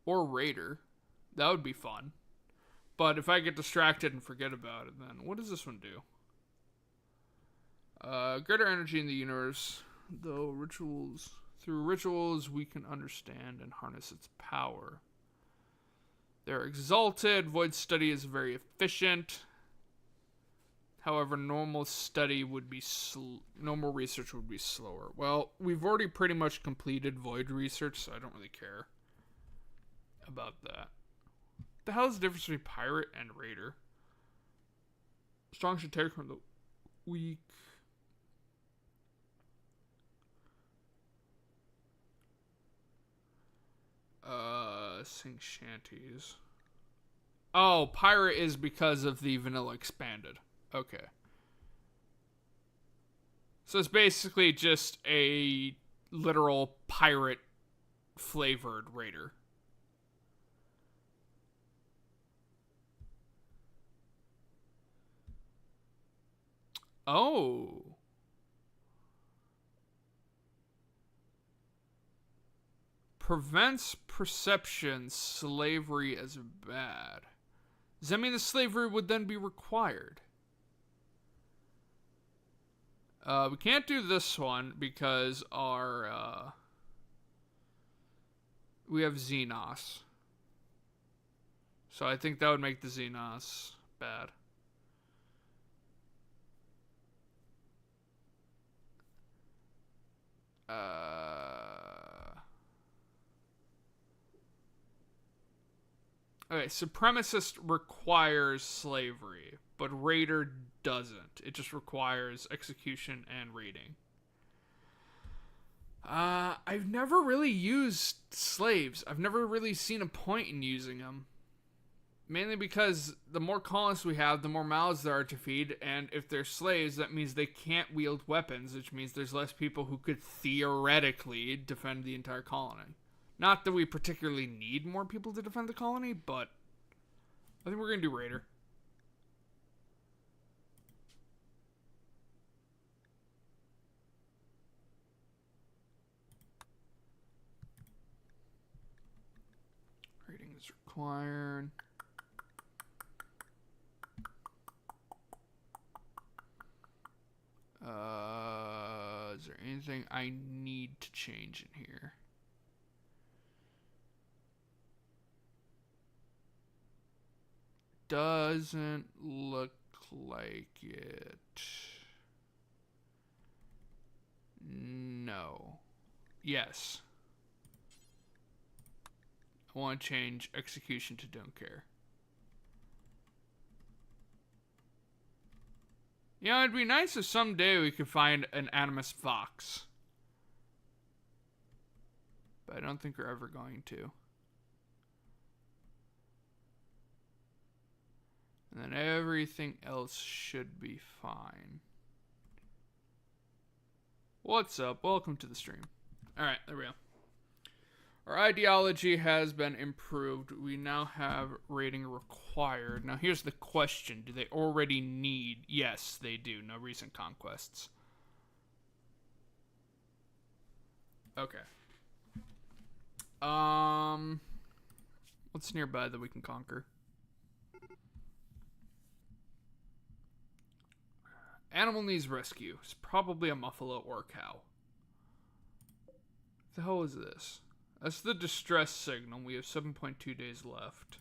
Or raider. That would be fun. But if I get distracted and forget about it, then what does this one do? Greater energy in the universe. Though rituals... Through rituals, we can understand and harness its power. They're exalted. Void study is very efficient. However, normal study would be normal research would be slower. Well, we've already pretty much completed void research, so I don't really care about that. The hell is the difference between pirate and raider? Strong should take from the weak. Sing shanties. Oh, pirate is because of the vanilla expanded. Okay. So it's basically just a literal pirate flavored raider. Oh. Prevents perception slavery as bad. Does that mean the slavery would then be required? We can't do this one because our we have Xenos. So I think that would make the Xenos bad. Okay, supremacist requires slavery, but raider doesn't. It just requires execution and raiding. I've never really used slaves. I've never really seen a point in using them. Mainly because the more colonists we have, the more mouths there are to feed, and if they're slaves, that means they can't wield weapons, which means there's less people who could theoretically defend the entire colony. Not that we particularly need more people to defend the colony, but I think we're going to do raider. Raiding is required. Is there anything I need to change in here? Doesn't look like it. No. Yes. I want to change execution to don't care. You know, it'd be nice if someday we could find an Animus Fox. But I don't think we're ever going to. And then everything else should be fine. What's up? Welcome to the stream. Alright, there we go. Our ideology has been improved. We now have rating required. Now here's the question. Do they already need... Yes, they do. No recent conquests. Okay. What's nearby that we can conquer? Animal needs rescue. It's probably a buffalo or a cow. What the hell is this? That's the distress signal. We have 7.2 days left.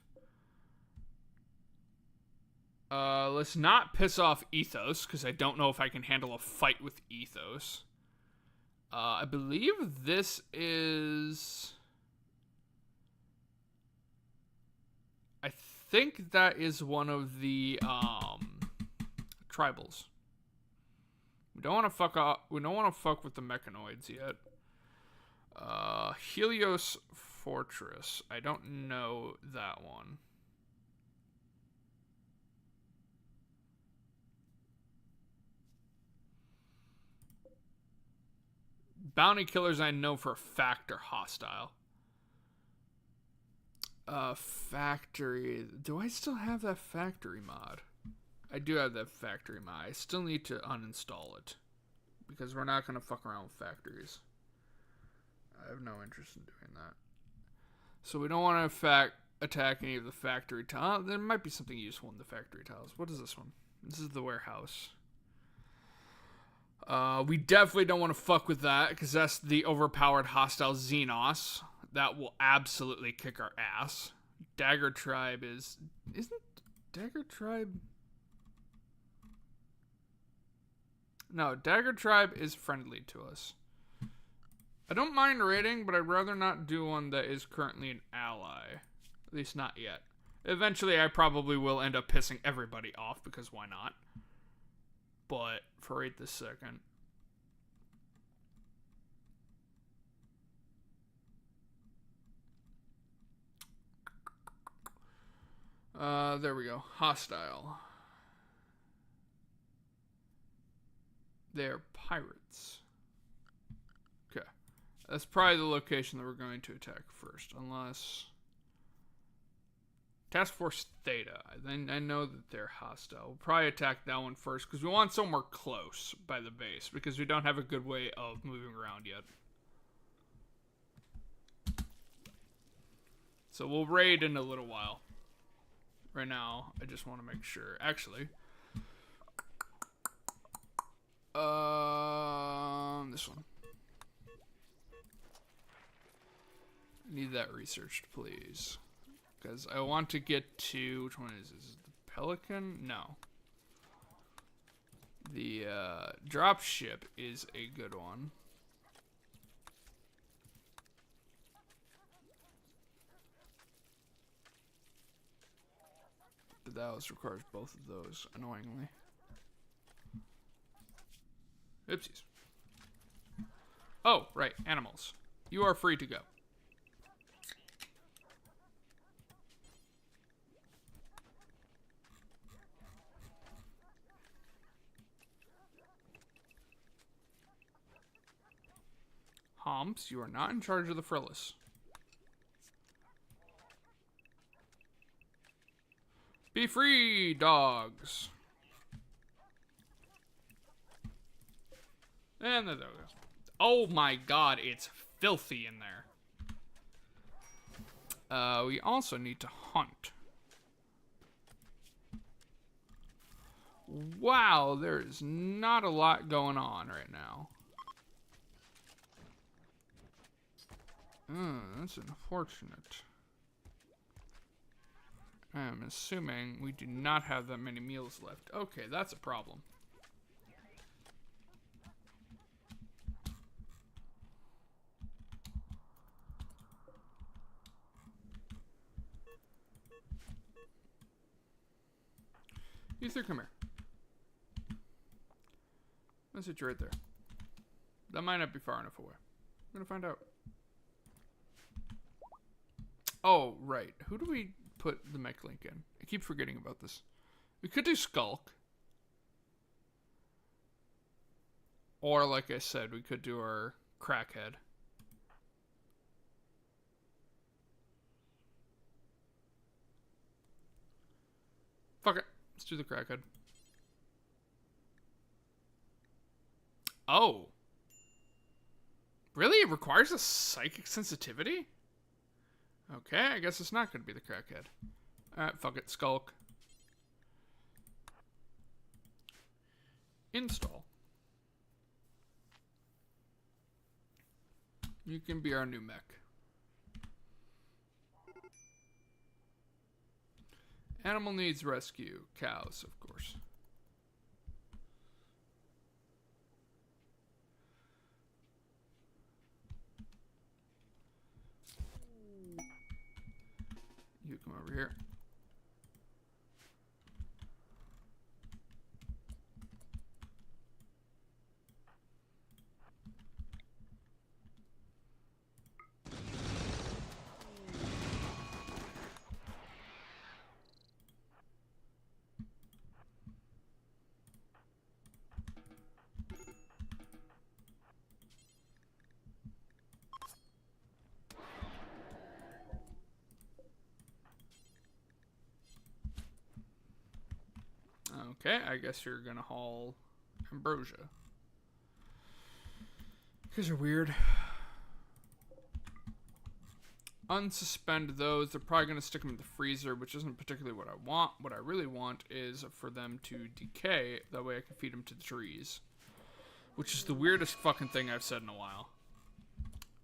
Let's not piss off Ethos, because I don't know if I can handle a fight with Ethos. I believe this is... I think that is one of the, tribals. We don't want to fuck up. We don't want to fuck with the mechanoids yet. Helios Fortress. I don't know that one. Bounty killers I know for a fact are hostile. Factory. Do I still have that factory mod? I do have that factory mod. I still need to uninstall it. Because we're not going to fuck around with factories. I have no interest in doing that. So we don't want to attack any of the factory tiles. There might be something useful in the factory tiles. What is this one? This is the warehouse. We definitely don't want to fuck with that, because that's the overpowered hostile Xenos. That will absolutely kick our ass. Dagger Tribe is... Isn't Dagger Tribe... No, Dagger Tribe is friendly to us. I don't mind raiding, but I'd rather not do one that is currently an ally. At least not yet. Eventually, I probably will end up pissing everybody off, because why not? But for right this second. There we go. Hostile. They're pirates. Okay. That's probably the location that we're going to attack first, unless... Task Force Theta. I know that they're hostile. We'll probably attack that one first, because we want somewhere close by the base, because we don't have a good way of moving around yet. So we'll raid in a little while. Right now, I just want to make sure. Actually, this one. I need that researched, please. Because I want to get to... Which one is this? Is it the Pelican? No. The dropship is a good one. But that also requires both of those, annoyingly. Oopsies. Oh, right. Animals. You are free to go. Humps, you are not in charge of the Frillis. Be free, dogs. And there goes. Oh my god, it's filthy in there. We also need to hunt. Wow, there is not a lot going on right now. That's unfortunate. I'm assuming we do not have that many meals left. Okay, that's a problem. Ether, come here. Let's hit you right there. That might not be far enough away. I'm gonna find out. Oh, right. Who do we put the mech link in? I keep forgetting about this. We could do Skulk. Or, like I said, we could do our Crackhead. Let's do the crackhead. Oh. Really? It requires a psychic sensitivity? Okay, I guess it's not going to be the crackhead. Alright, fuck it. Skulk. Install. You can be our new mech. Animal needs rescue. Cows, of course. You come over here. Okay, I guess you're gonna haul ambrosia. Because you're weird. Unsuspend those. They're probably gonna stick them in the freezer, which isn't particularly what I want. What I really want is for them to decay. That way I can feed them to the trees. Which is the weirdest fucking thing I've said in a while.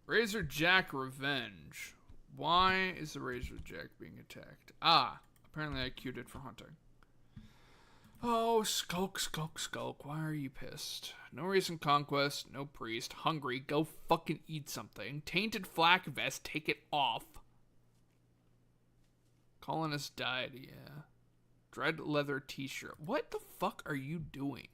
Razor Jack Revenge. Why is the Razor Jack being attacked? Ah, apparently I queued it for hunting. Oh, skulk, skulk, skulk. Why are you pissed? No recent conquest, no priest. Hungry, go fucking eat something. Tainted flak vest, take it off. Colonist died, yeah. Dread leather t-shirt. What the fuck are you doing?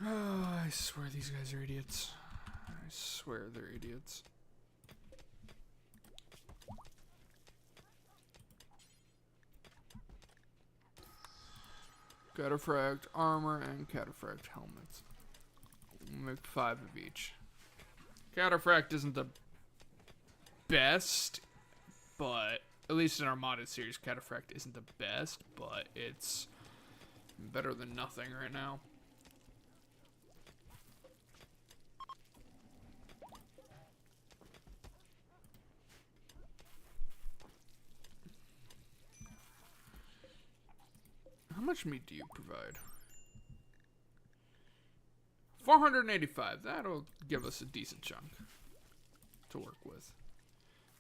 Oh, I swear these guys are idiots. I swear they're idiots. Cataphract armor and cataphract helmets. We'll make 5 of each. Cataphract isn't the best, but at least in our modded series, cataphract isn't the best, but it's better than nothing right now. How much meat do you provide? 485. That'll give us a decent chunk to work with.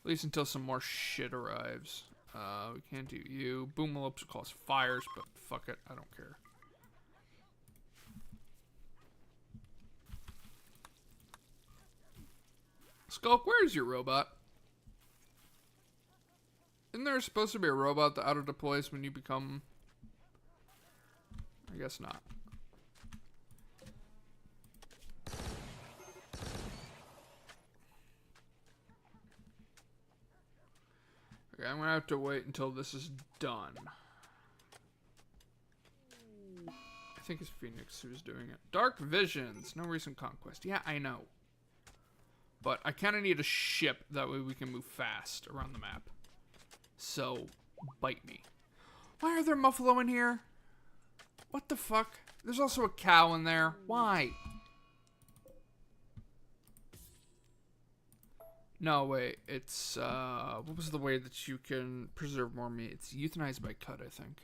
At least until some more shit arrives. We can't do you. Boomalopes will cause fires, but fuck it. I don't care. Skulk, where's your robot? Isn't there supposed to be a robot that auto-deploys when you become... I guess not. Okay, I'm gonna have to wait until this is done. I think it's Phoenix who's doing it. Dark Visions, no recent conquest. Yeah, I know. But I kind of need a ship, that way we can move fast around the map. So, bite me. Why are there Muffalo in here? What the fuck? There's also a cow in there. Why? No, wait. It's, what was the way that you can preserve more meat? It's euthanized by cut, I think.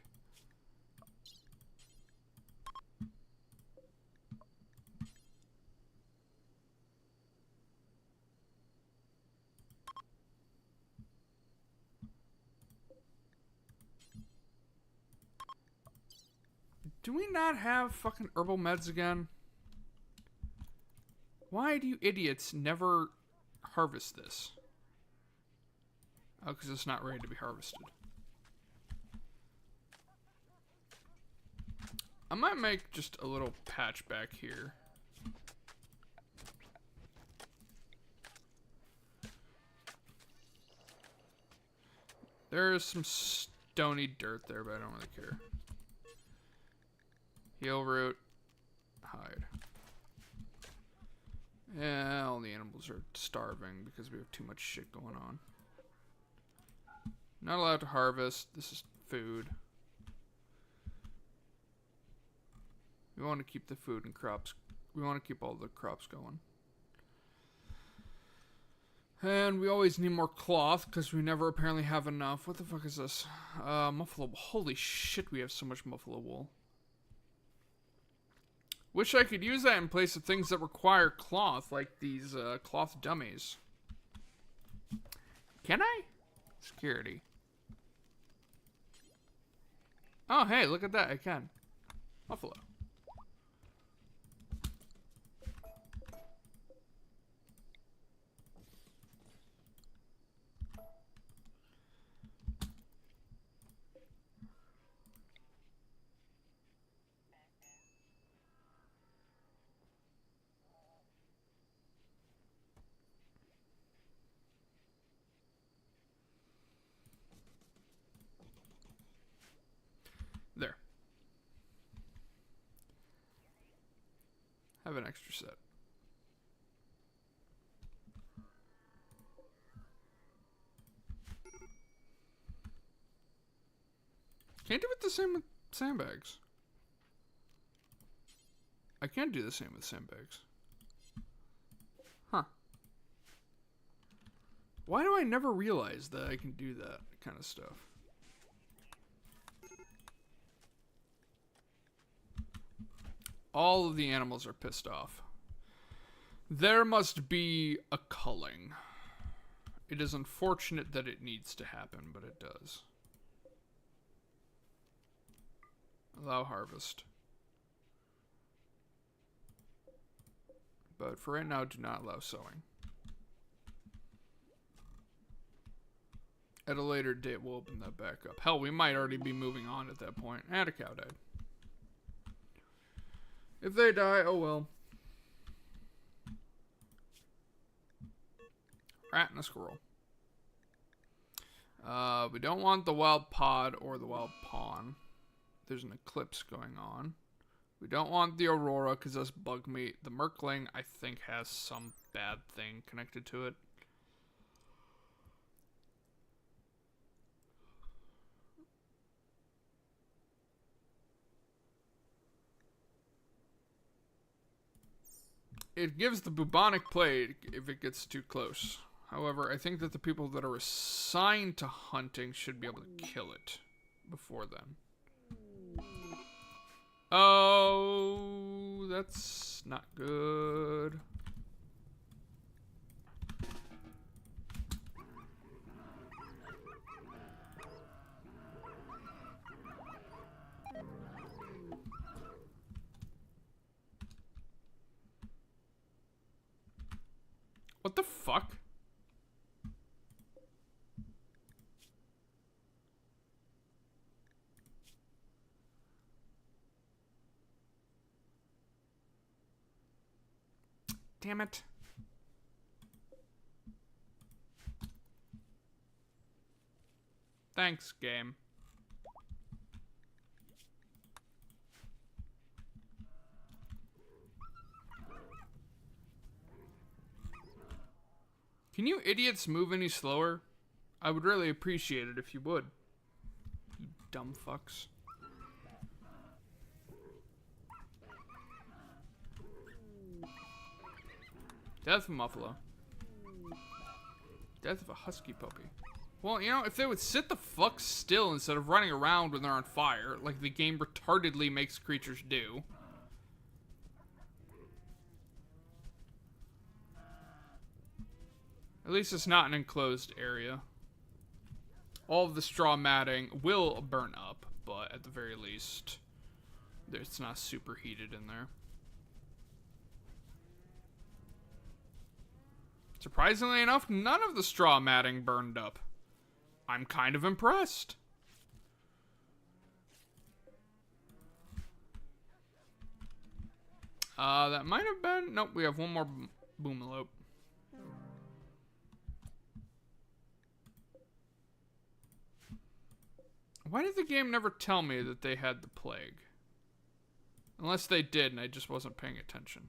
Do we not have fucking herbal meds again? Why do you idiots never harvest this? Oh, because it's not ready to be harvested. I might make just a little patch back here. There's some stony dirt there, but I don't really care. Heal root. Hide. Yeah, all the animals are starving because we have too much shit going on. Not allowed to harvest. This is food. We want to keep the food and crops. We want to keep all the crops going. And we always need more cloth because we never apparently have enough. What the fuck is this? Muffalo. Holy shit, we have so much muffalo wool. Wish I could use that in place of things that require cloth, like these cloth dummies. Can I? Security. Oh, hey, look at that. I can. Buffalo. There. Have an extra set. Can't do it the same with sandbags. I can't do the same with sandbags. Huh. Why do I never realize that I can do that kind of stuff? All of the animals are pissed off. There must be a culling. It is unfortunate that it needs to happen, but it does. Allow harvest. But for right now, do not allow sowing. At a later date, we'll open that back up. Hell, we might already be moving on at that point. And a cow died. If they die, oh well. Rat and a squirrel. We don't want the wild pod or the wild pawn. There's an eclipse going on. We don't want the aurora because that's bug meat. The merkling, I think, has some bad thing connected to it. It gives the bubonic plague if it gets too close. However, I think that the people that are assigned to hunting should be able to kill it before then. Oh, that's not good. What the fuck? Damn it. Thanks, game. Can you idiots move any slower? I would really appreciate it if you would. You dumb fucks. Death of a muffalo. Death of a husky puppy. Well, you know, if they would sit the fuck still instead of running around when they're on fire, like the game retardedly makes creatures do. At least it's not an enclosed area. All of the straw matting will burn up, but at the very least, it's not super heated in there. Surprisingly enough, none of the straw matting burned up. I'm kind of impressed. That might have been... Nope, we have one more boomalope. Why did the game never tell me that they had the plague? Unless they did and I just wasn't paying attention.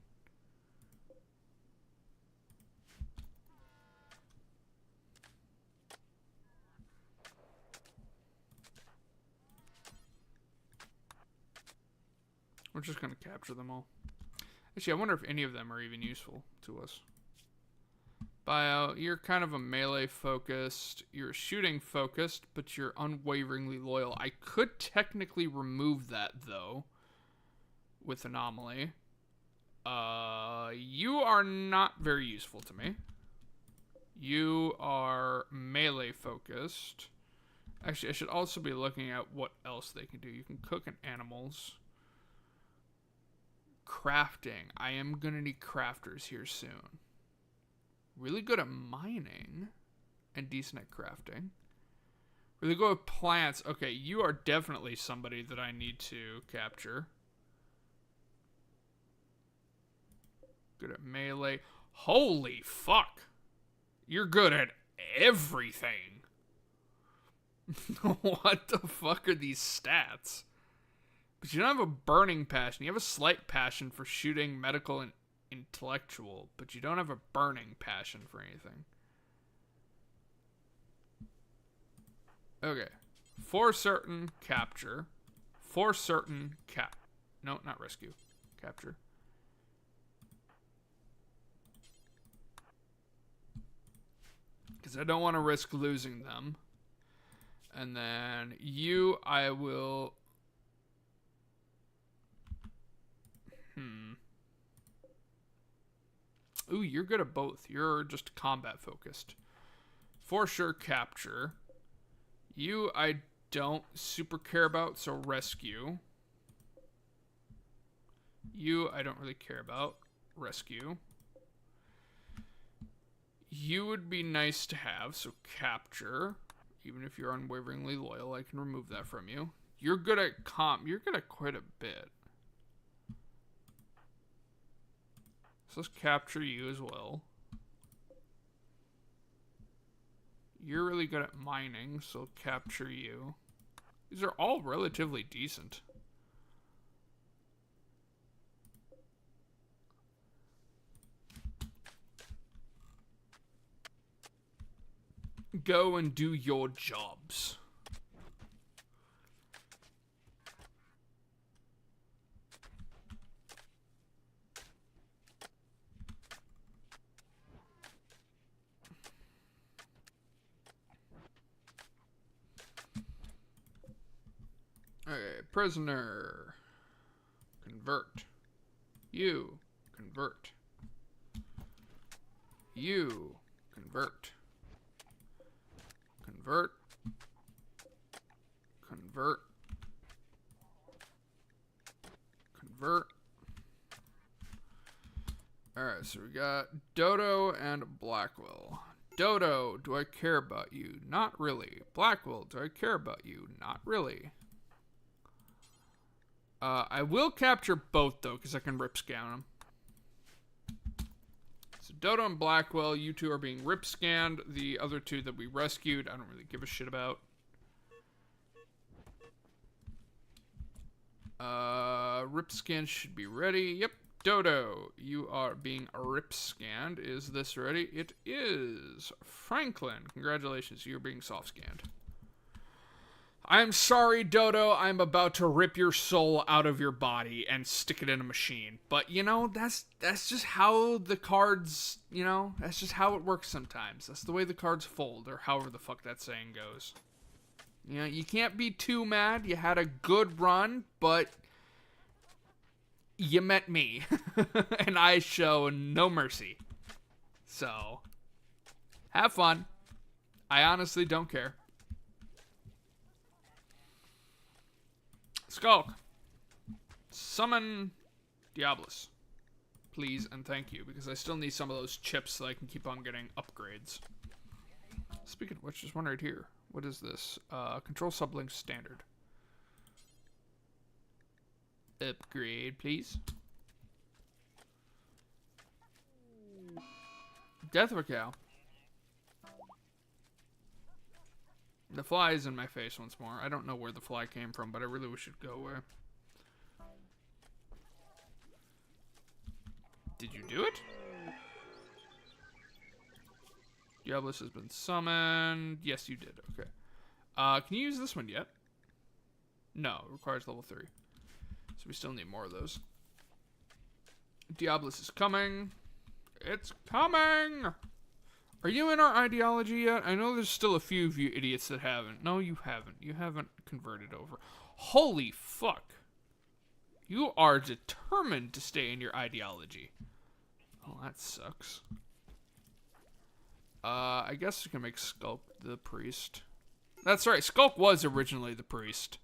We're just going to capture them all. Actually, I wonder if any of them are even useful to us. Bio, you're kind of a melee focused. You're shooting focused, but you're unwaveringly loyal. I could technically remove that, though, with anomaly. You are not very useful to me. You are melee focused. Actually, I should also be looking at what else they can do. You can cook in animals. Crafting. I am going to need crafters here soon. Really good at mining. And decent at crafting. Really good at plants. Okay, you are definitely somebody that I need to capture. Good at melee. Holy fuck. You're good at everything. What the fuck are these stats? But you don't have a burning passion. You have a slight passion for shooting, medical, and intellectual. But you don't have a burning passion for anything. Okay. For certain, capture. For certain, no, not rescue. Capture. Because I don't want to risk losing them. And then you, I will... Ooh, you're good at both. You're just combat focused. For sure, capture. You, I don't super care about, so rescue. You, I don't really care about. Rescue. You would be nice to have, so capture. Even if you're unwaveringly loyal, I can remove that from you. You're good at you're good at quite a bit. So let's capture you as well. You're really good at mining, so capture you. These are all relatively decent. Go and do your jobs. Okay, prisoner. Convert. You. Convert. You. Convert. Convert. Convert. Convert. Alright, so we got Dodo and Blackwell. Dodo, do I care about you? Not really. Blackwell, do I care about you? Not really. I will capture both, though, because I can rip scan them. So Dodo and Blackwell, you two are being rip scanned. The other two that we rescued, I don't really give a shit about. Rip scan should be ready. Yep. Dodo, you are being rip scanned. Is this ready? It is. Franklin, congratulations. You're being soft scanned. I'm sorry, Dodo. I'm about to rip your soul out of your body and stick it in a machine. But, you know, that's just how the cards, you know, that's just how it works sometimes. That's the way the cards fold, or however the fuck that saying goes. You know, you can't be too mad. You had a good run, but you met me. And I show no mercy. So, have fun. I honestly don't care. Skulk. Summon Diabolus. Please and thank you, because I still need some of those chips so I can keep on getting upgrades. Speaking of which, there's one right here. What is this? Control sublink standard. Upgrade, please. Death of a cow. The fly is in my face once more. I don't know where the fly came from, but I really wish it'd go away. Did you do it? Diabolus has been summoned. Yes, you did. Okay. Can you use this one yet? No, it requires level 3. So we still need more of those. Diablos is coming. It's coming! Are you in our ideology yet? I know there's still a few of you idiots that haven't. No, you haven't. You haven't converted over. Holy fuck. You are determined to stay in your ideology. Oh, that sucks. I guess we can make Skulk the priest. That's right, Skulk was originally the priest.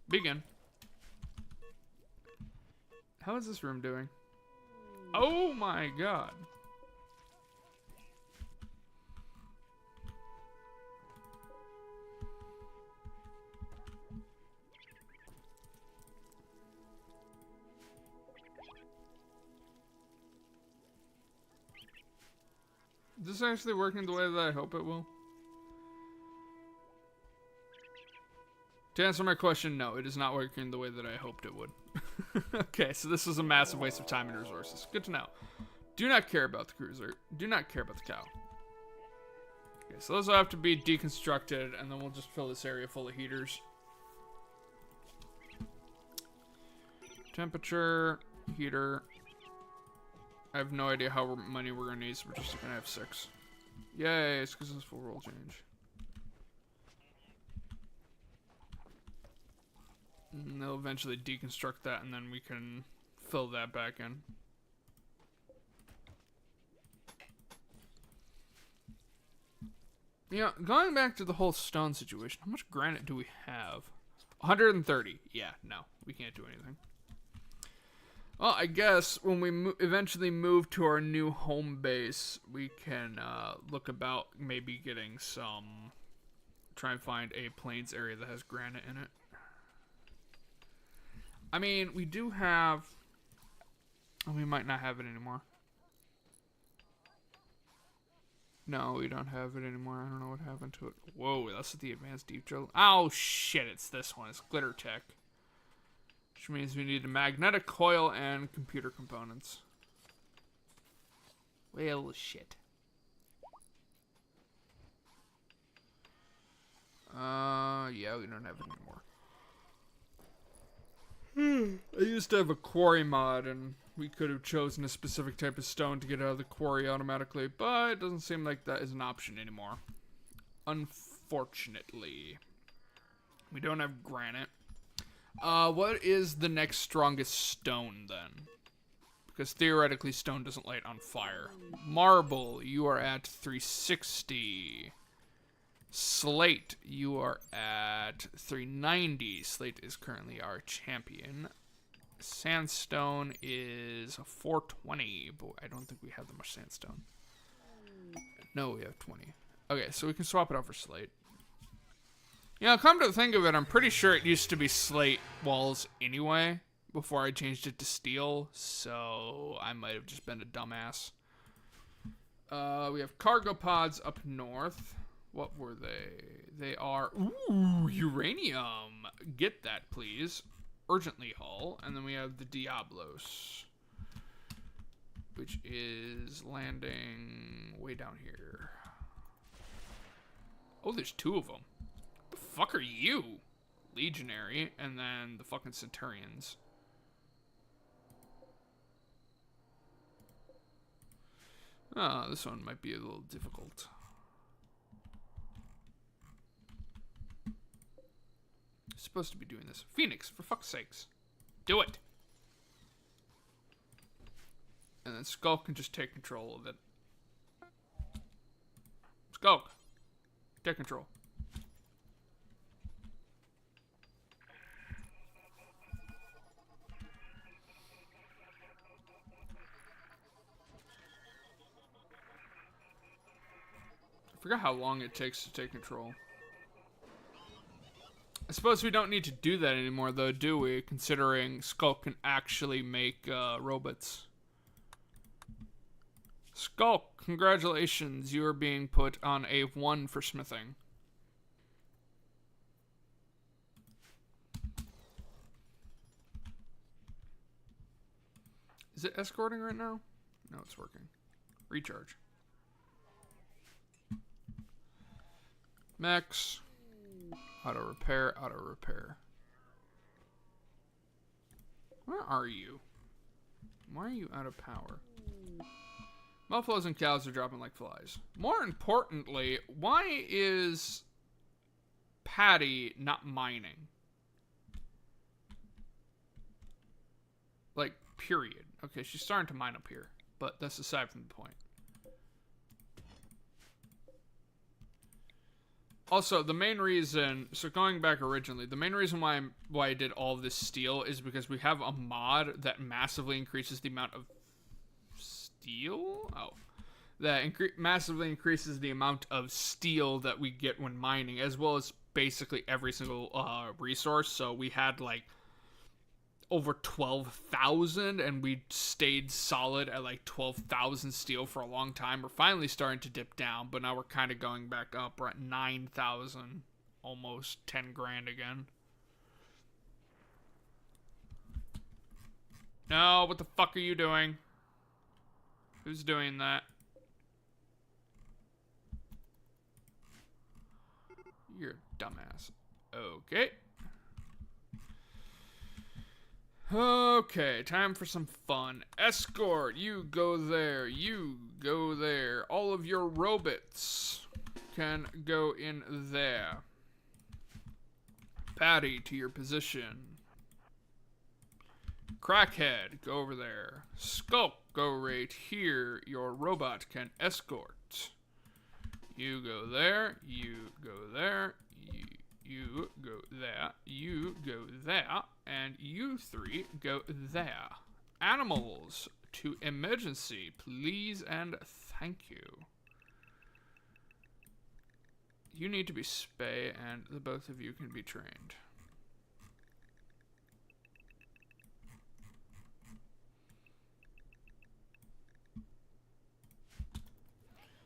Begin. How is this room doing? Oh my god. Is this actually working the way that I hope it will? To answer my question, no, it is not working the way that I hoped it would. Okay, so this is a massive waste of time and resources. Good to know. Do not care about the cruiser. Do not care about the cow. Okay, so those will have to be deconstructed, and then we'll just fill this area full of heaters. Temperature, heater. I have no idea how many we're going to need, so we're just going to have 6. Yay, it's because it's full roll change. And they'll eventually deconstruct that, and then we can fill that back in. Yeah, going back to the whole stone situation, how much granite do we have? 130. Yeah, no, we can't do anything. Well, I guess when we eventually move to our new home base, we can look about maybe getting some... Try and find a plains area that has granite in it. I mean, we do have... Oh, we might not have it anymore. No, we don't have it anymore. I don't know what happened to it. Whoa, that's the advanced deep drill. Oh, shit, it's this one. It's Glitter Tech. Which means we need a magnetic coil and computer components. Well, shit. Yeah, we don't have it anymore. I used to have a quarry mod, and we could have chosen a specific type of stone to get out of the quarry automatically, but it doesn't seem like that is an option anymore. Unfortunately. We don't have granite. What is the next strongest stone, then? Because theoretically, stone doesn't light on fire. Marble, you are at 360. Slate, you are at 390. Slate is currently our champion. Sandstone is 420, but I don't think we have that much sandstone. No, we have 20. Okay, so we can swap it out for slate. You know, come to think of it, I'm pretty sure it used to be slate walls anyway, before I changed it to steel, so I might have just been a dumbass. We have cargo pods up north. What were they? They are... Ooh, uranium! Get that, please. Urgently haul. And then we have the Diablos, which is landing way down here. Oh, there's 2 of them. What the fuck are you? Legionary, and then the fucking Centurions. Ah, this one might be a little difficult. Supposed to be doing this. Phoenix, for fuck's sakes. Do it. And then Skulk can just take control of it. Skulk, take control. I forgot how long it takes to take control. I suppose we don't need to do that anymore, though, do we? Considering Skulk can actually make robots. Skulk, congratulations. You are being put on a 1 for smithing. Is it escorting right now? No, it's working. Recharge. Max. Auto repair, auto repair. Where are you? Why are you out of power? Buffaloes and cows are dropping like flies. More importantly, why is Patty not mining? Like, period. Okay, she's starting to mine up here, but that's aside from the point. Also, the main reason, so going back originally, the main reason why I did all of this steel is because we have a mod that massively increases the amount of steel? Oh. That massively increases the amount of steel that we get when mining, as well as basically every single resource. So we had like over 12,000, and we stayed solid at like 12,000 steel for a long time. We're finally starting to dip down, but now we're kind of going back up. We're at 9,000, almost 10 grand again. No, what the fuck are you doing? Who's doing that? You're a dumbass. Okay. Okay, time for some fun. Escort, you go there. You go there. All of your robots can go in there. Patty, to your position. Crackhead, go over there. Skulk, go right here. Your robot can escort. You go there. You go there. You go there. You go there. And you three go there. Animals to emergency, please and thank you. You need to be spay, and the both of you can be trained.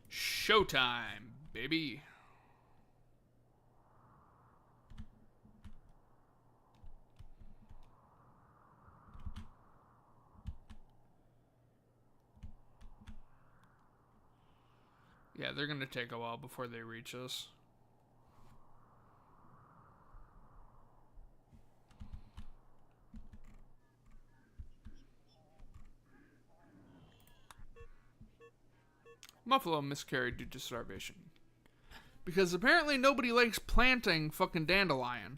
Showtime, baby. Yeah, they're gonna take a while before they reach us. Buffalo miscarried due to starvation. Because apparently nobody likes planting fucking dandelion.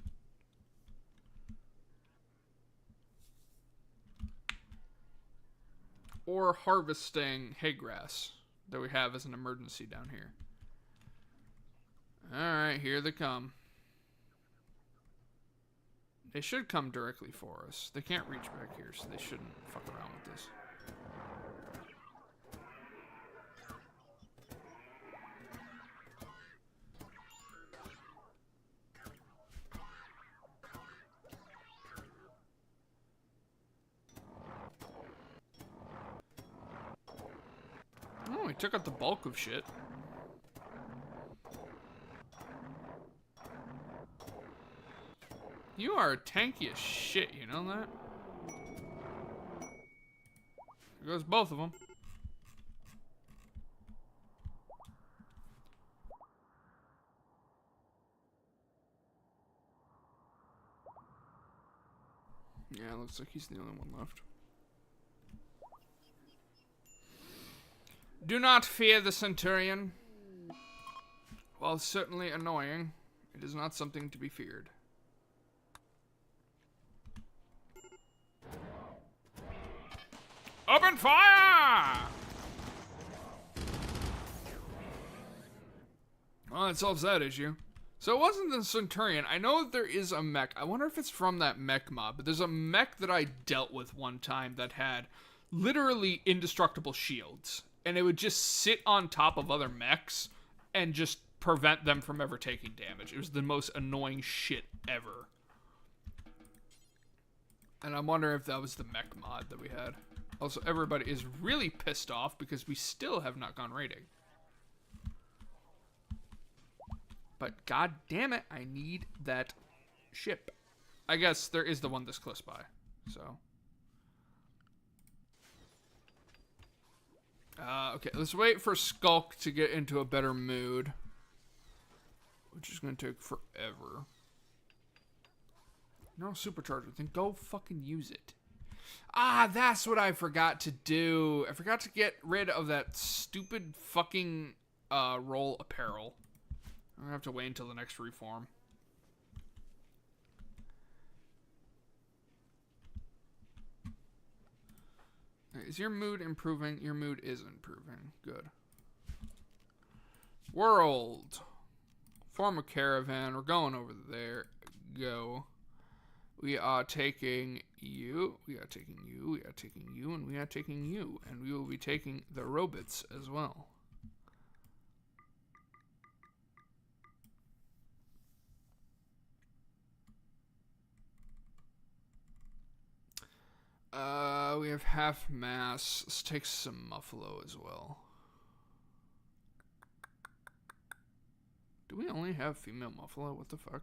Or harvesting hay grass that we have as an emergency down here. Alright, here they come. They should come directly for us. They can't reach back here, so they shouldn't fuck around with this. Oh, he took out the bulk of shit. You are tanky as shit, you know that? There goes both of them. Yeah, looks like he's the only one left. Do not fear the Centurion. While certainly annoying, it is not something to be feared. Open fire! Well, that solves that issue. So it wasn't the Centurion. I know that there is a mech. I wonder if it's from that mech mob, but there's a mech that I dealt with one time that had literally indestructible shields. And it would just sit on top of other mechs and just prevent them from ever taking damage. It was the most annoying shit ever. And I'm wondering if that was the mech mod that we had. Also, everybody is really pissed off because we still have not gone raiding. But god damn it, I need that ship. I guess there is the one this close by, so. Okay, let's wait for Skulk to get into a better mood. Which is going to take forever. No supercharger. Then go fucking use it. Ah, that's what I forgot to do. I forgot to get rid of that stupid fucking roll apparel. I'm gonna have to wait until the next reform. Is your mood improving? Your mood is improving. Good. World. Form a caravan. We're going over there. Go. We are taking you. We are taking you. We are taking you. And we are taking you. And we will be taking the robots as well. We have half mass. Let's take some Muffalo as well. Do we only have female Muffalo? What the fuck?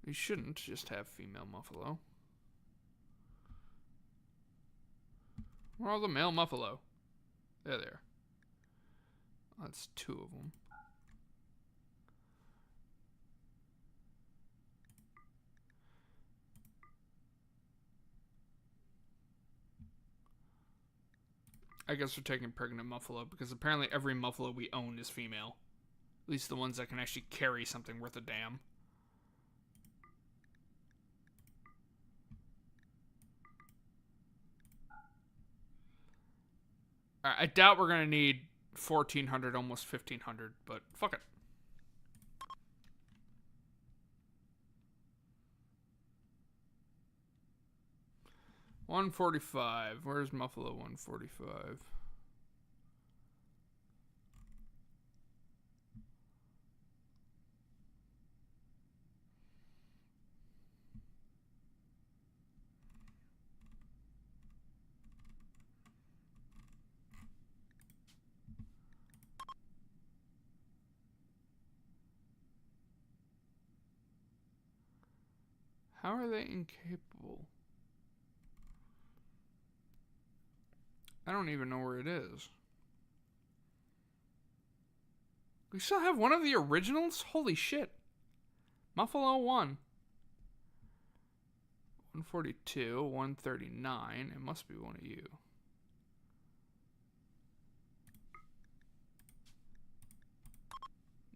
We shouldn't just have female Muffalo. Where are all the male Muffalo? There they are. That's 2 of them. I guess we're taking pregnant Muffalo because apparently every Muffalo we own is female. At least the ones that can actually carry something worth a damn. I doubt we're going to need 1,400, almost 1,500, but fuck it. $145. Where's Muffalo 145? How are they incapable? I don't even know where it is. We still have one of the originals? Holy shit. Muffalo 1. 142, 139. It must be one of you.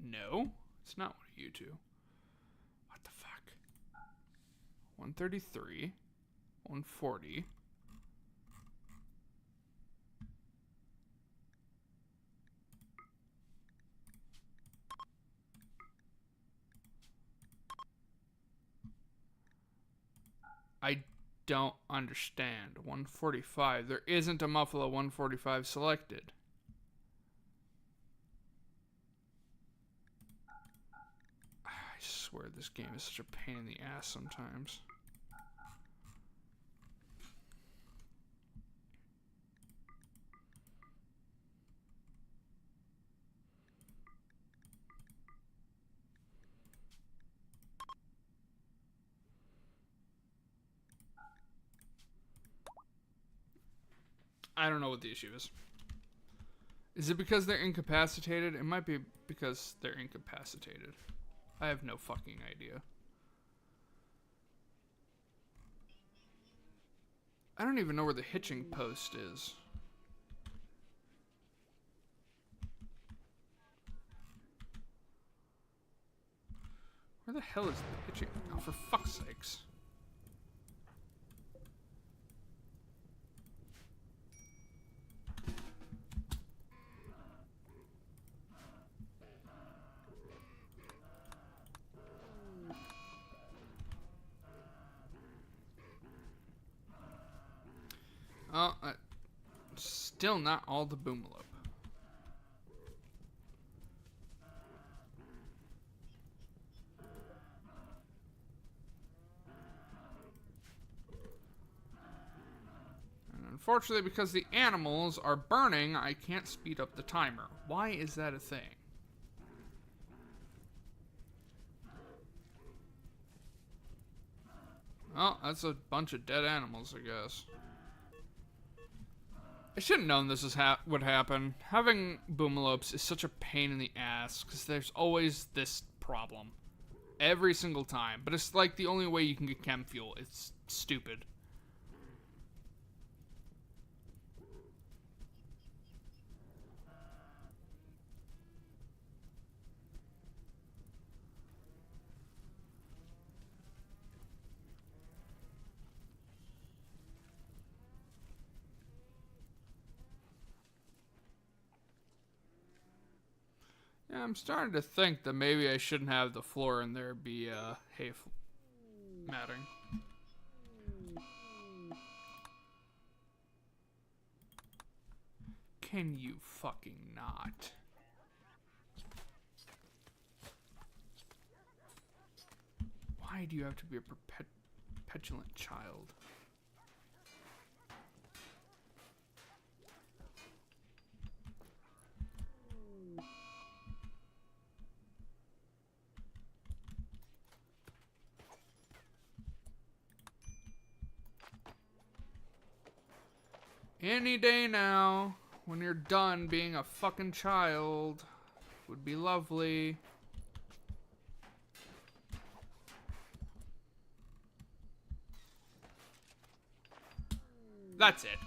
No, it's not one of you two. What the fuck? 133, 140. I don't understand. 145. There isn't a Muffalo 145 selected. I swear this game is such a pain in the ass sometimes. I don't know what the issue is. Is it because they're incapacitated? It might be because they're incapacitated. I have no fucking idea. I don't even know where the hitching post is. Where the hell is the hitching? Oh, for fuck's sakes. Oh, still not all the Boomalop. And unfortunately, because the animals are burning, I can't speed up the timer. Why is that a thing? Oh, that's a bunch of dead animals, I guess. I should have known this is would happen. Having Boomalopes is such a pain in the ass, because there's always this problem. Every single time. But it's like the only way you can get chem fuel. It's stupid. Yeah, I'm starting to think that maybe I shouldn't have the floor in there be hay matting. Can you fucking not? Why do you have to be a petulant child? Any day now, when you're done being a fucking child, would be lovely. That's it.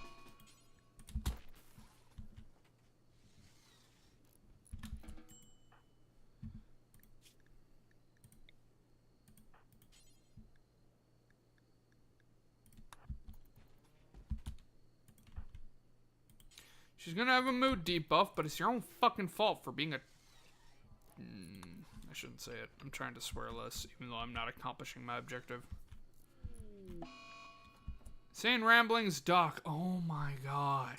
She's gonna have a mood debuff, but it's your own fucking fault for being a... I shouldn't say it. I'm trying to swear less, even though I'm not accomplishing my objective. Insane Ramblings Doc. Oh my god.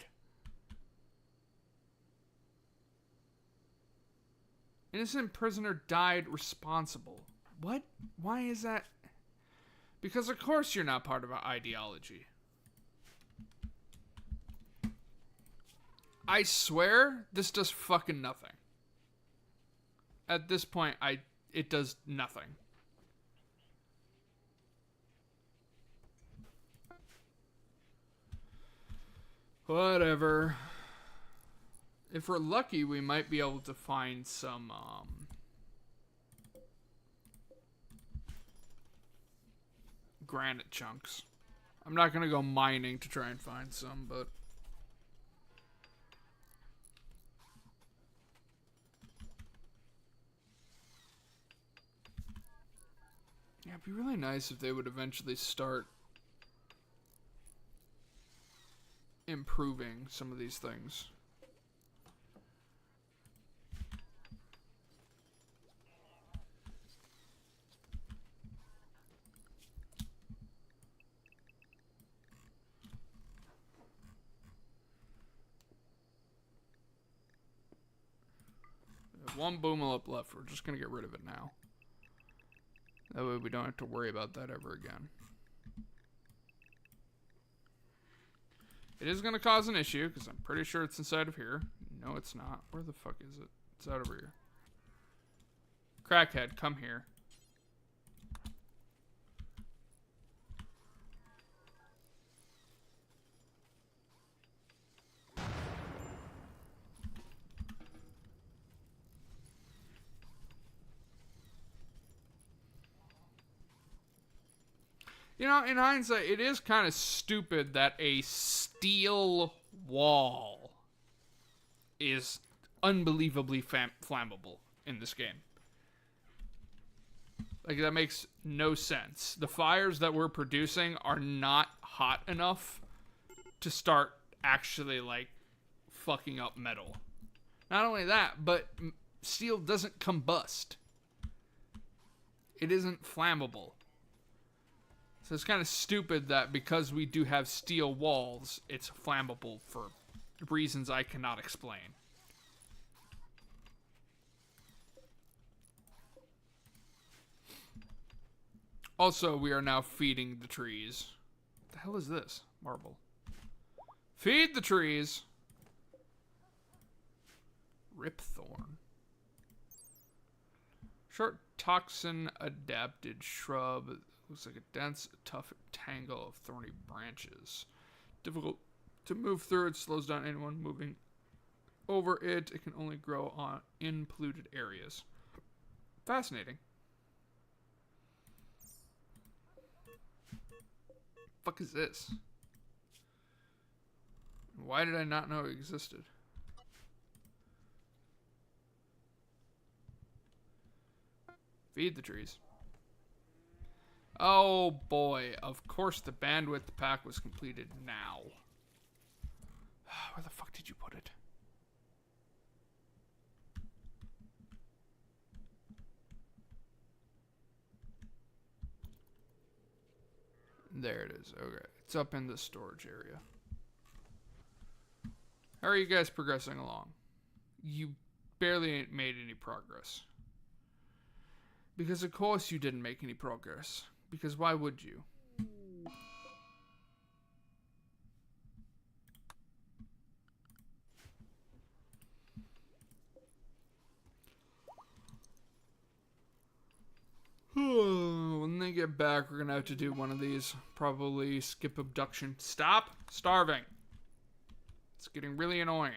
Innocent prisoner died responsible. What? Why is that? Because of course you're not part of our ideology. I swear this does fucking nothing. At this point, it does nothing. Whatever. If we're lucky, we might be able to find some granite chunks. I'm not gonna go mining to try and find some, but yeah, it'd be really nice if they would eventually start improving some of these things. One boomalip left. We're just gonna get rid of it now. That way we don't have to worry about that ever again. It is gonna cause an issue, because I'm pretty sure it's inside of here. No, it's not. Where the fuck is it? It's out over here. Crackhead, come here. You know, in hindsight, it is kind of stupid that a steel wall is unbelievably flammable in this game. Like, that makes no sense. The fires that we're producing are not hot enough to start actually, like, fucking up metal. Not only that, but steel doesn't combust. It isn't flammable. So it's kind of stupid that because we do have steel walls, it's flammable for reasons I cannot explain. Also, we are now feeding the trees. What the hell is this? Marble. Feed the trees! Ripthorn. Short toxin adapted shrub. Looks like a dense, tough tangle of thorny branches. Difficult to move through. It slows down anyone moving over it. It can only grow in polluted areas. Fascinating. fuck is this? Why did I not know it existed? Feed the trees. Oh boy, of course the bandwidth pack was completed now. Where the fuck did you put it? There it is. Okay. It's up in the storage area. How are you guys progressing along? You barely made any progress. Because of course you didn't make any progress. Because why would you? When they get back, we're gonna have to do one of these. Probably skip abduction. Stop starving. It's getting really annoying.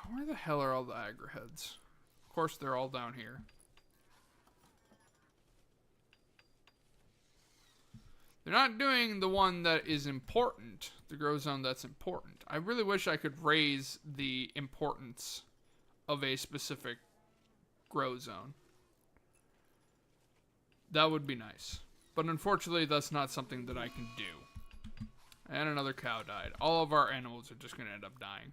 Where the hell are all the aggro heads? Of course, they're all down here. They're not doing the one that is important, the grow zone that's important. I really wish I could raise the importance of a specific grow zone. That would be nice. But unfortunately, that's not something that I can do. And another cow died. All of our animals are just going to end up dying.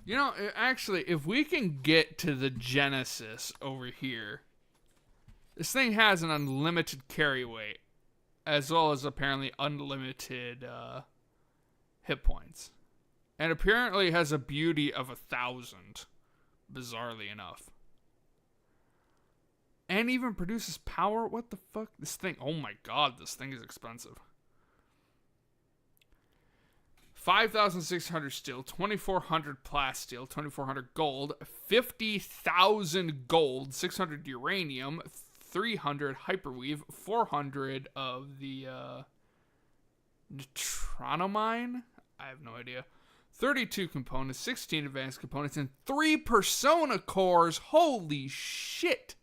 You know, actually, if we can get to the Genesis over here, this thing has an unlimited carry weight, as well as apparently unlimited hit points. And apparently has a beauty of 1,000, bizarrely enough. And even produces power? What the fuck? This thing, oh my god, this thing is expensive. 5,600 steel, 2,400 plasteel, 2,400 gold, 50,000 gold, 600 uranium, 300 hyperweave, 400 of the neutronomine? I have no idea. 32 components, 16 advanced components, and 3 persona cores. Holy shit!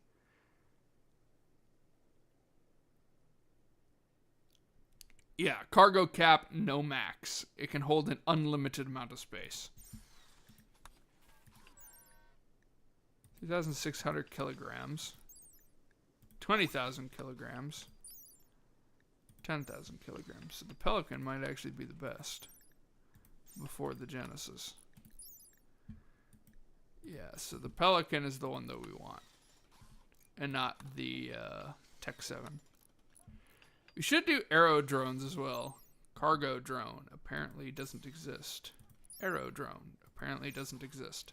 Yeah, cargo cap, no max. It can hold an unlimited amount of space. 2,600 kilograms. 20,000 kilograms. 10,000 kilograms. So the Pelican might actually be the best. Before the Genesis. Yeah, so the Pelican is the one that we want. And not the Tech 7. We should do aero drones as well. Cargo drone apparently doesn't exist. Aero drone apparently doesn't exist.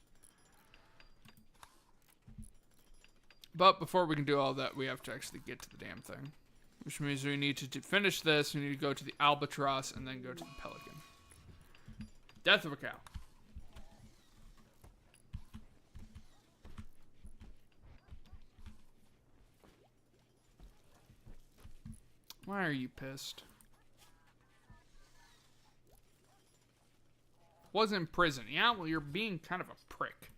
But before we can do all that, we have to actually get to the damn thing. Which means we need to finish this, we need to go to the Albatross, and then go to the Pelican. Death of a cow. Why are you pissed? Was in prison. Yeah, well, you're being kind of a prick.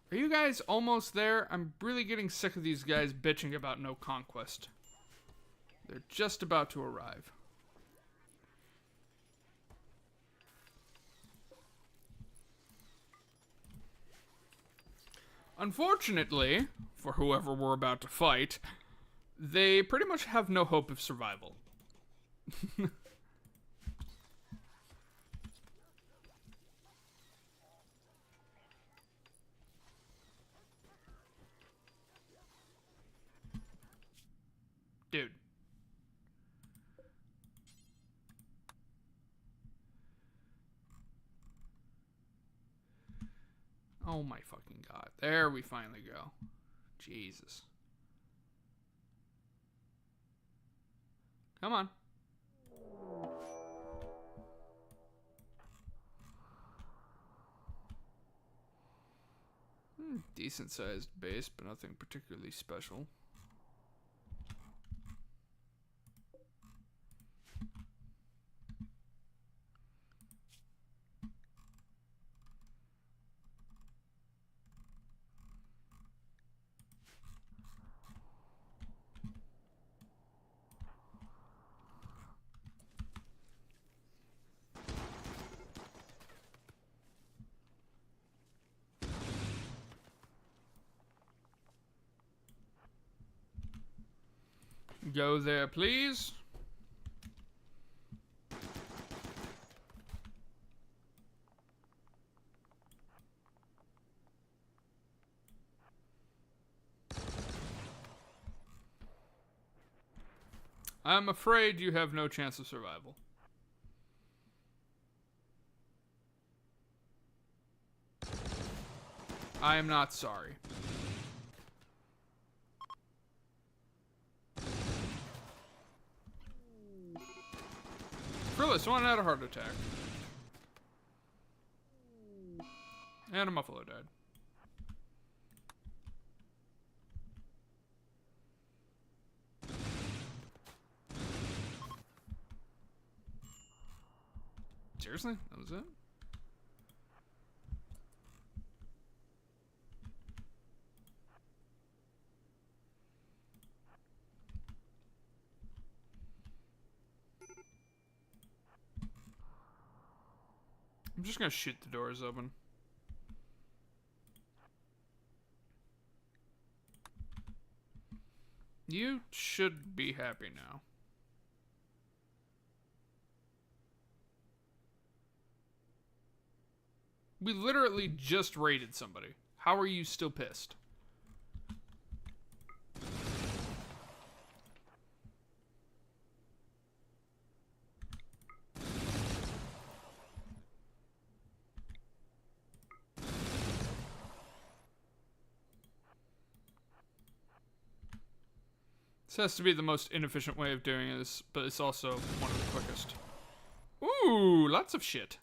Are you guys almost there? I'm really getting sick of these guys bitching about no conquest. They're just about to arrive. Unfortunately, for whoever we're about to fight, they pretty much have no hope of survival. Dude. Oh my fucking god. There we finally go. Jesus. Come on. Decent sized base, but nothing particularly special. Go there, please. I'm afraid you have no chance of survival. I am not sorry. Frillis, one had a heart attack. And a muffalo died. Seriously? That was it? I'm just gonna shoot the doors open. You should be happy now. We literally just raided somebody. How are you still pissed? This has to be the most inefficient way of doing this, but it's also one of the quickest. Ooh, lots of shit.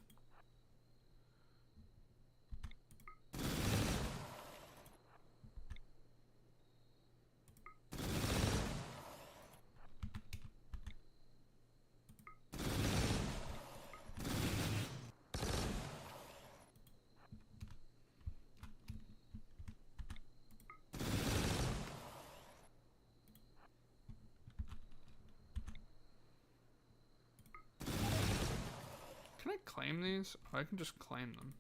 Can I claim these? Oh, I can just claim them.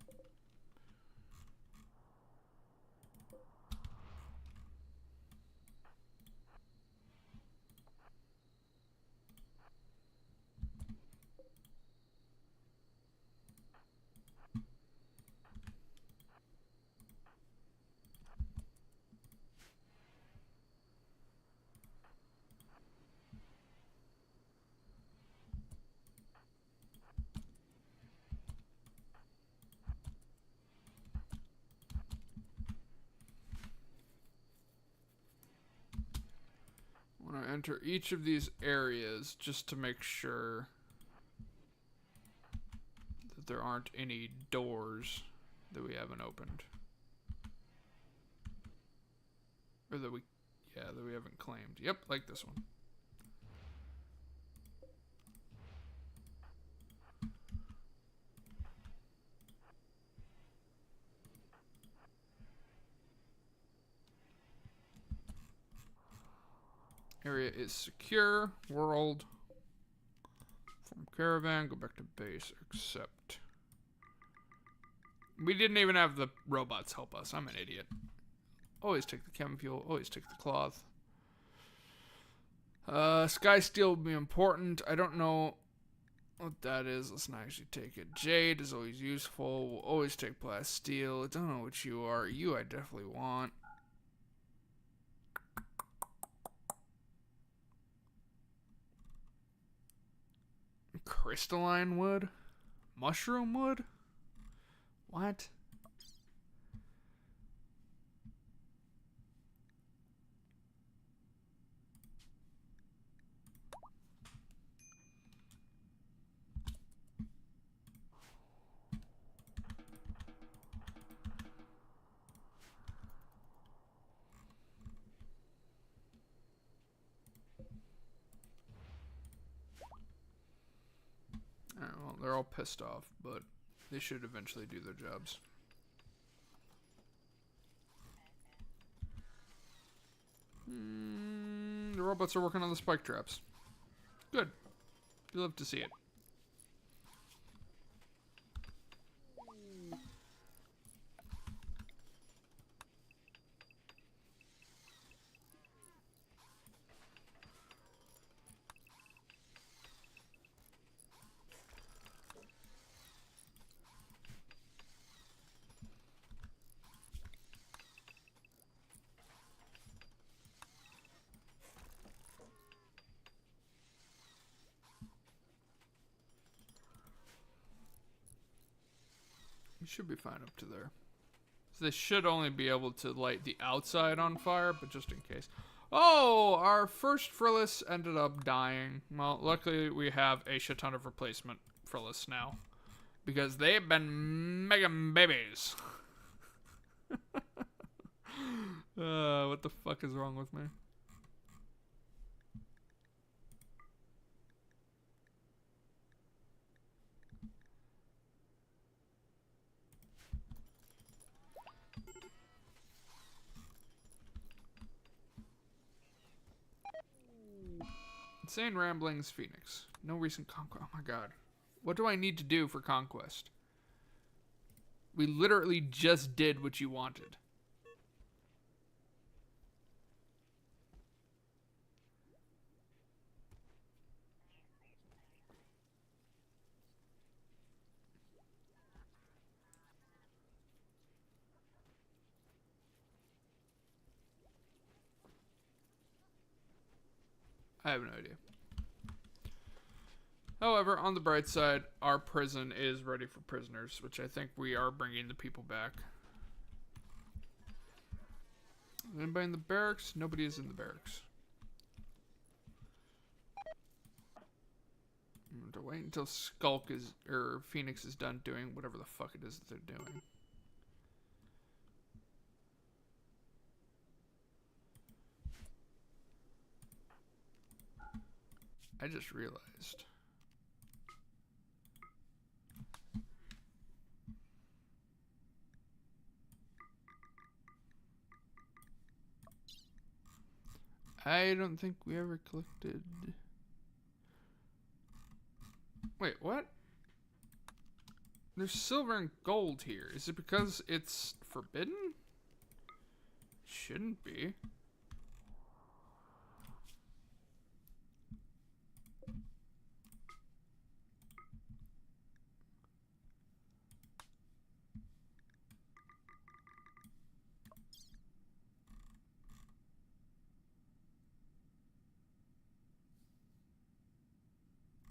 I want to enter each of these areas just to make sure that there aren't any doors that we haven't opened. Or that we, yeah, that we haven't claimed. Yep, like this one. Area is secure. World. Form caravan. Go back to base. Accept. We didn't even have the robots help us. I'm an idiot. Always take the chem fuel. Always take the cloth. Sky steel would be important. I don't know what that is. Let's not actually take it. Jade is always useful. We'll always take plasteel. I don't know what you are. You I definitely want. Crystalline wood? Mushroom wood? What? all pissed off, but they should eventually do their jobs. The robots are working on the spike traps. Good. You love to see it. You should be fine up to there. So they should only be able to light the outside on fire, but just in case. Oh, our first Frillis ended up dying. Well, luckily we have a shit ton of replacement Frillis now. Because they've been making babies. What the fuck is wrong with me? Insane Ramblings Phoenix. No recent conquest. Oh my god. What do I need to do for conquest? We literally just did what you wanted. I have no idea. However, on the bright side, our prison is ready for prisoners, which I think we are bringing the people back. Anybody in the barracks? Nobody is in the barracks. I'm going to wait until Phoenix is done doing whatever the fuck it is that they're doing. I just realized. I don't think we ever collected... Wait, what? There's silver and gold here. Is it because it's forbidden? Shouldn't be.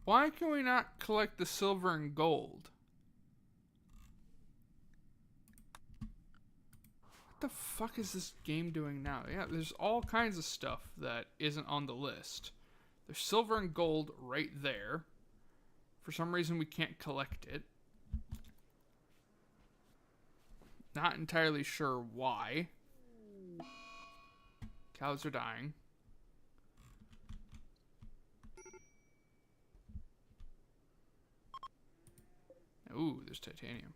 Why can we not collect the silver and gold? What the fuck is this game doing now? Yeah, there's all kinds of stuff that isn't on the list. There's silver and gold right there. For some reason we can't collect it. Not entirely sure why. Cows are dying. Ooh, there's titanium.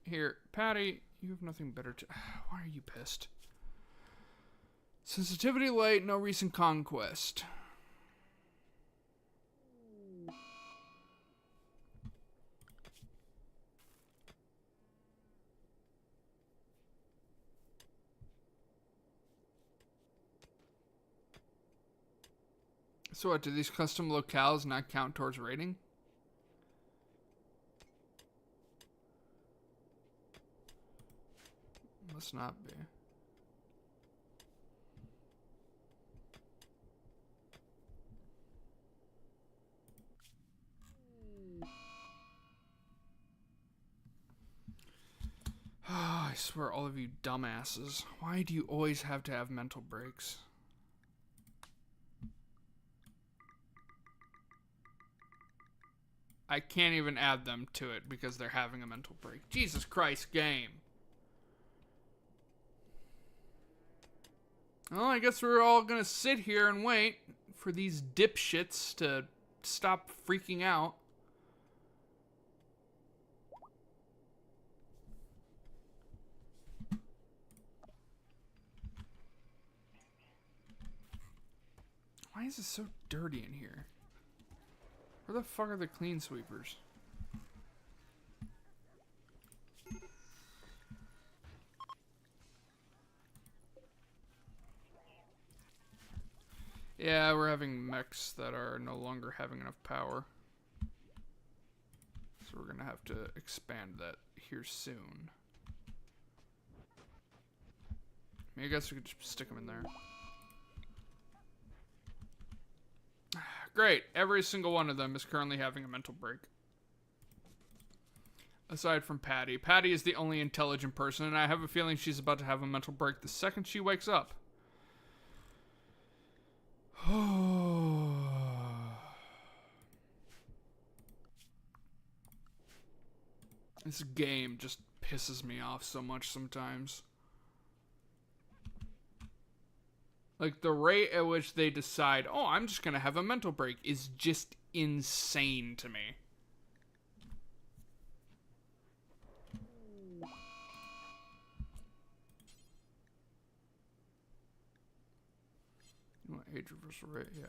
Here, Patty, you have nothing better to... Why are you pissed? Sensitivity light, no recent conquest. So what, do these custom locales not count towards rating? Must not be. I swear, all of you dumbasses. Why do you always have to have mental breaks? I can't even add them to it because they're having a mental break. Jesus Christ, game. Well, I guess we're all gonna sit here and wait for these dipshits to stop freaking out. is it so dirty in here? Where the fuck are the clean sweepers? Yeah, we're having mechs that are no longer having enough power. So we're gonna have to expand that here soon. I mean, I guess we could just stick them in there. Great. Every single one of them is currently having a mental break. Aside from Patty. Patty is the only intelligent person, and I have a feeling she's about to have a mental break the second she wakes up. This game just pisses me off so much sometimes. Like, the rate at which they decide, oh, I'm just gonna have a mental break, is just insane to me. You want age reversal rate? Yeah.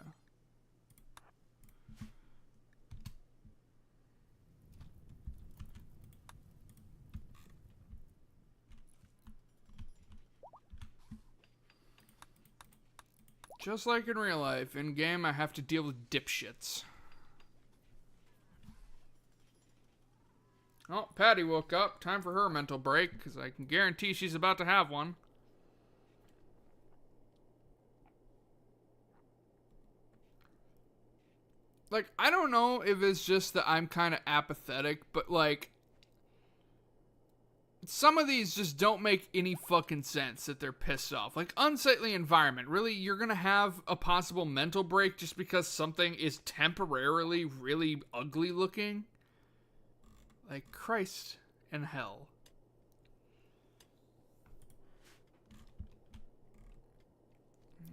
Just like in real life, in game I have to deal with dipshits. Oh, Patty woke up. Time for her mental break, because I can guarantee she's about to have one. Like, I don't know if it's just that I'm kind of apathetic, but like, some of these just don't make any fucking sense that they're pissed off. Like, unsightly environment. Really, you're gonna have a possible mental break just because something is temporarily really ugly looking? Like, Christ and hell.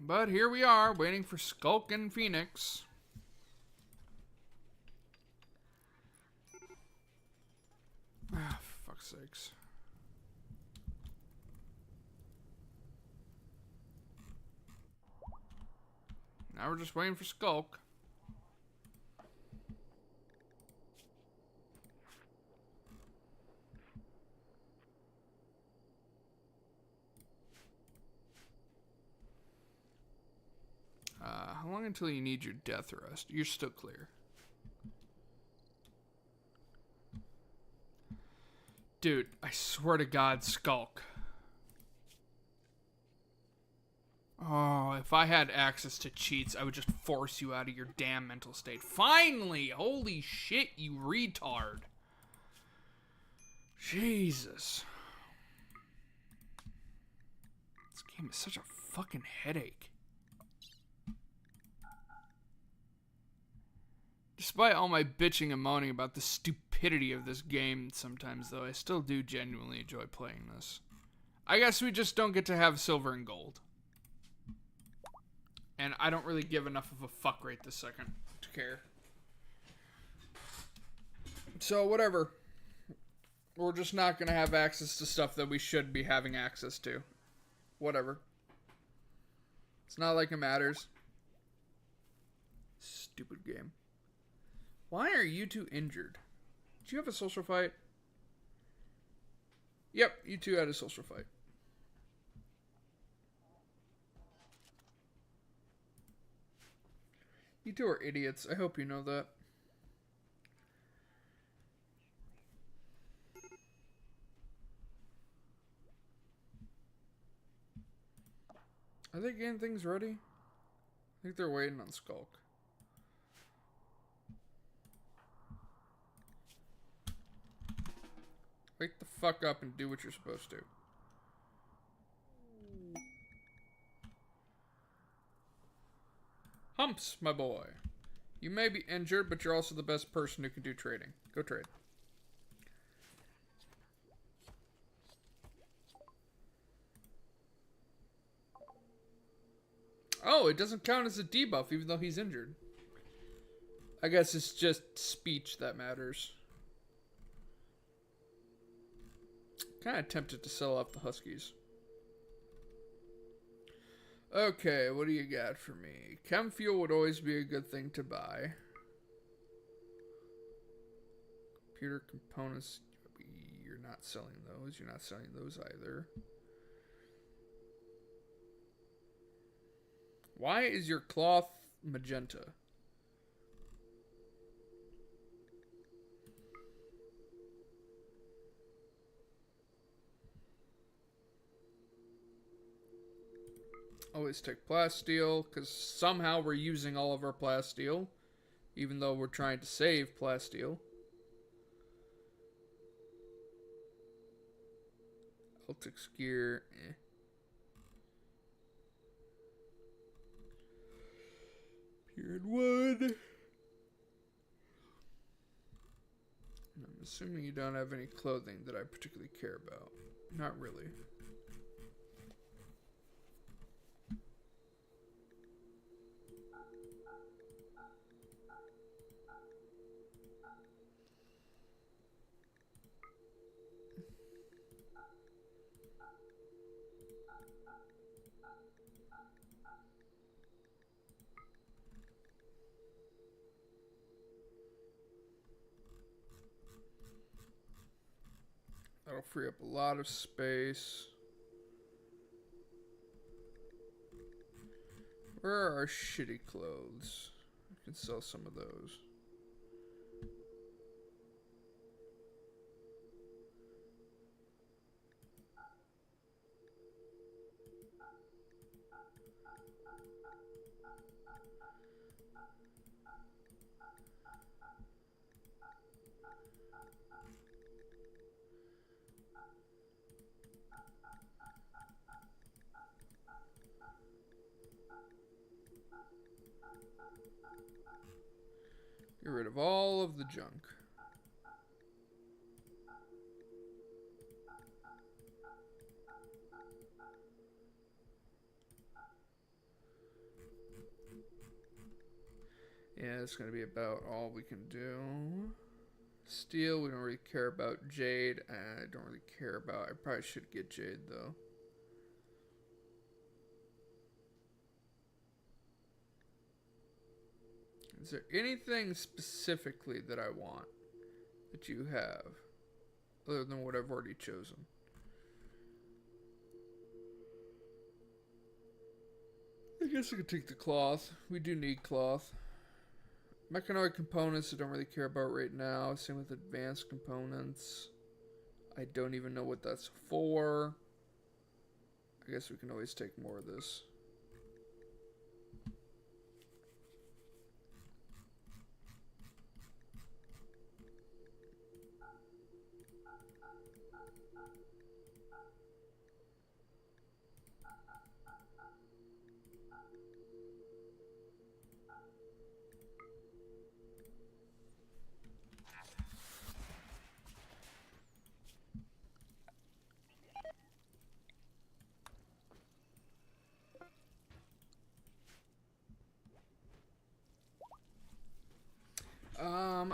But here we are, waiting for Skulk and Phoenix. Ah, for fuck's sakes. Now we're just waiting for Skulk. How long until you need your death rest? You're still clear. Dude, I swear to God, Skulk. Oh, if I had access to cheats, I would just force you out of your damn mental state. Finally! Holy shit, you retard. Jesus. This game is such a fucking headache. Despite all my bitching and moaning about the stupidity of this game sometimes, though, I still do genuinely enjoy playing this. I guess we just don't get to have silver and gold. And I don't really give enough of a fuck right this second to care. So, whatever. We're just not going to have access to stuff that we should be having access to. Whatever. It's not like it matters. Stupid game. Why are you two injured? Did you have a social fight? Yep, you two had a social fight. You two are idiots. I hope you know that. Are they getting things ready? I think they're waiting on Skulk. Wake the fuck up and do what you're supposed to. Humps, my boy. You may be injured, but you're also the best person who can do trading. Go trade. Oh, it doesn't count as a debuff even though he's injured. I guess it's just speech that matters. Kind of tempted to sell off the Huskies. Okay, what do you got for me? Chem fuel would always be a good thing to buy. Computer components, you're not selling those. You're not selling those either. Why is your cloth magenta? Always take plasteel, because somehow we're using all of our plasteel, even though we're trying to save plasteel. Altix gear, eh. Period wood. I'm assuming you don't have any clothing that I particularly care about. Not really. That'll free up a lot of space. Where are our shitty clothes? I can sell some of those. Get rid of all of the junk. Yeah, it's going to be about all we can do. Steel, we don't really care about. Jade, I don't really care about. I probably should get jade, though. Is there anything specifically that I want that you have, other than what I've already chosen? I guess I could take the cloth. We do need cloth. Mechanoid components I don't really care about right now. Same with advanced components. I don't even know what that's for. I guess we can always take more of this.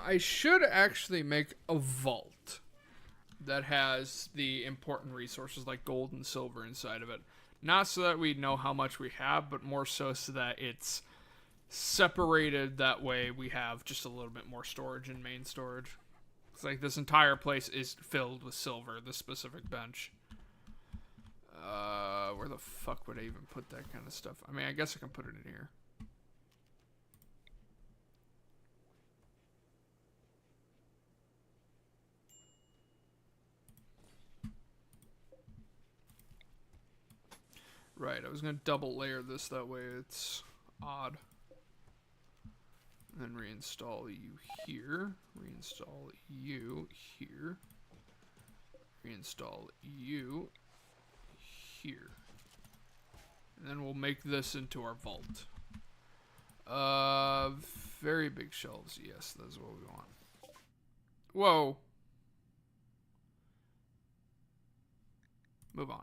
I should actually make a vault that has the important resources like gold and silver inside of it. Not so that we know how much we have, but more so that it's separated. That way we have just a little bit more storage in main storage. It's like this entire place is filled with silver, this specific bench. Where the fuck would I even put that kind of stuff? I mean, I guess I can put it in here. Right, I was going to double layer this, that way it's odd. And then reinstall you here. Reinstall you here. Reinstall you here. And then we'll make this into our vault. Very big shelves, yes, that's what we want. Whoa. Move on.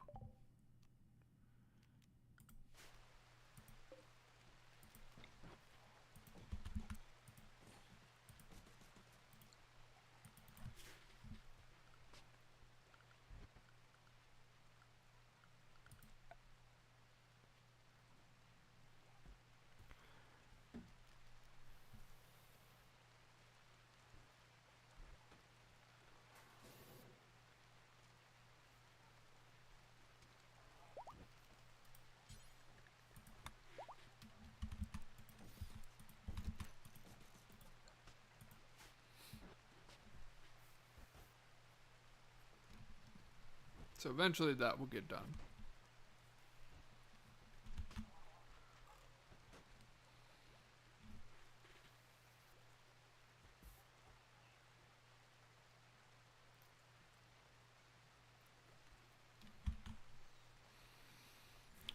So eventually that will get done.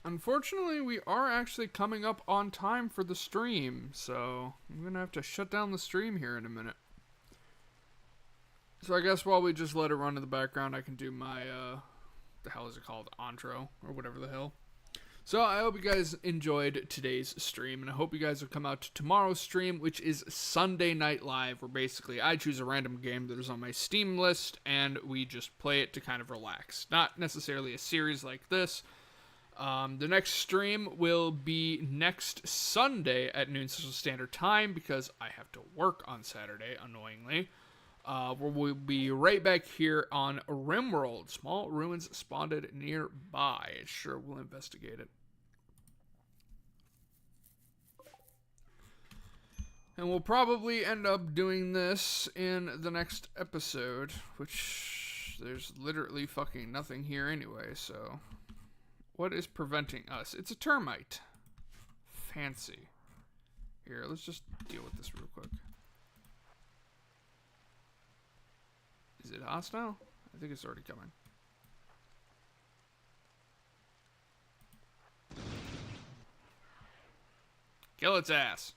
Unfortunately, we are actually coming up on time for the stream, so I'm going to have to shut down the stream here in a minute. So I guess while we just let it run in the background, I can do my, the hell is it called? Intro, or whatever the hell. So I hope you guys enjoyed today's stream, and I hope you guys will come out to tomorrow's stream, which is Sunday Night Live, where basically I choose a random game that is on my Steam list, and we just play it to kind of relax. Not necessarily a series like this. The next stream will be next Sunday at noon Central Standard Time, because I have to work on Saturday, annoyingly. We'll be right back here on Rimworld. Small ruins spawned nearby. Sure, we'll investigate it. And we'll probably end up doing this in the next episode, which there's literally fucking nothing here anyway, so... What is preventing us? It's a termite. Fancy. Here, let's just deal with this real quick. Is it hostile? I think it's already coming. Kill its ass.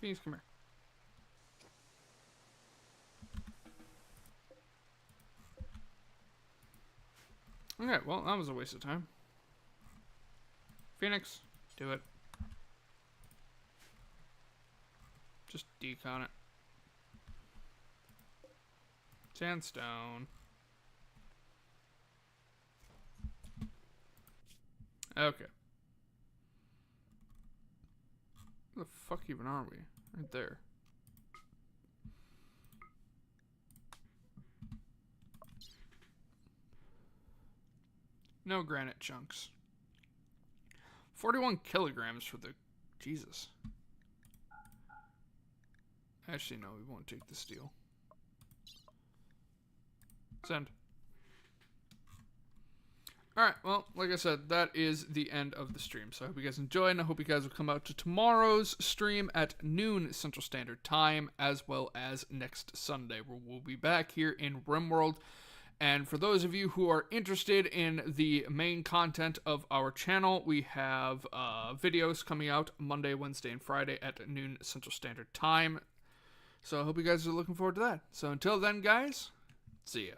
Phoenix, come here. Okay, well, that was a waste of time. Phoenix, do it. Just decon it. Sandstone. Okay. Where the fuck even are we? Right there. No granite chunks. 41 kilograms for the... Jesus. Actually, no, we won't take the steel. Send. Alright, well, like I said, that is the end of the stream. So I hope you guys enjoy, and I hope you guys will come out to tomorrow's stream at noon Central Standard Time, as well as next Sunday, where we'll be back here in Rimworld. And for those of you who are interested in the main content of our channel, we have videos coming out Monday, Wednesday, and Friday at noon Central Standard Time. So I hope you guys are looking forward to that. So until then, guys, see ya.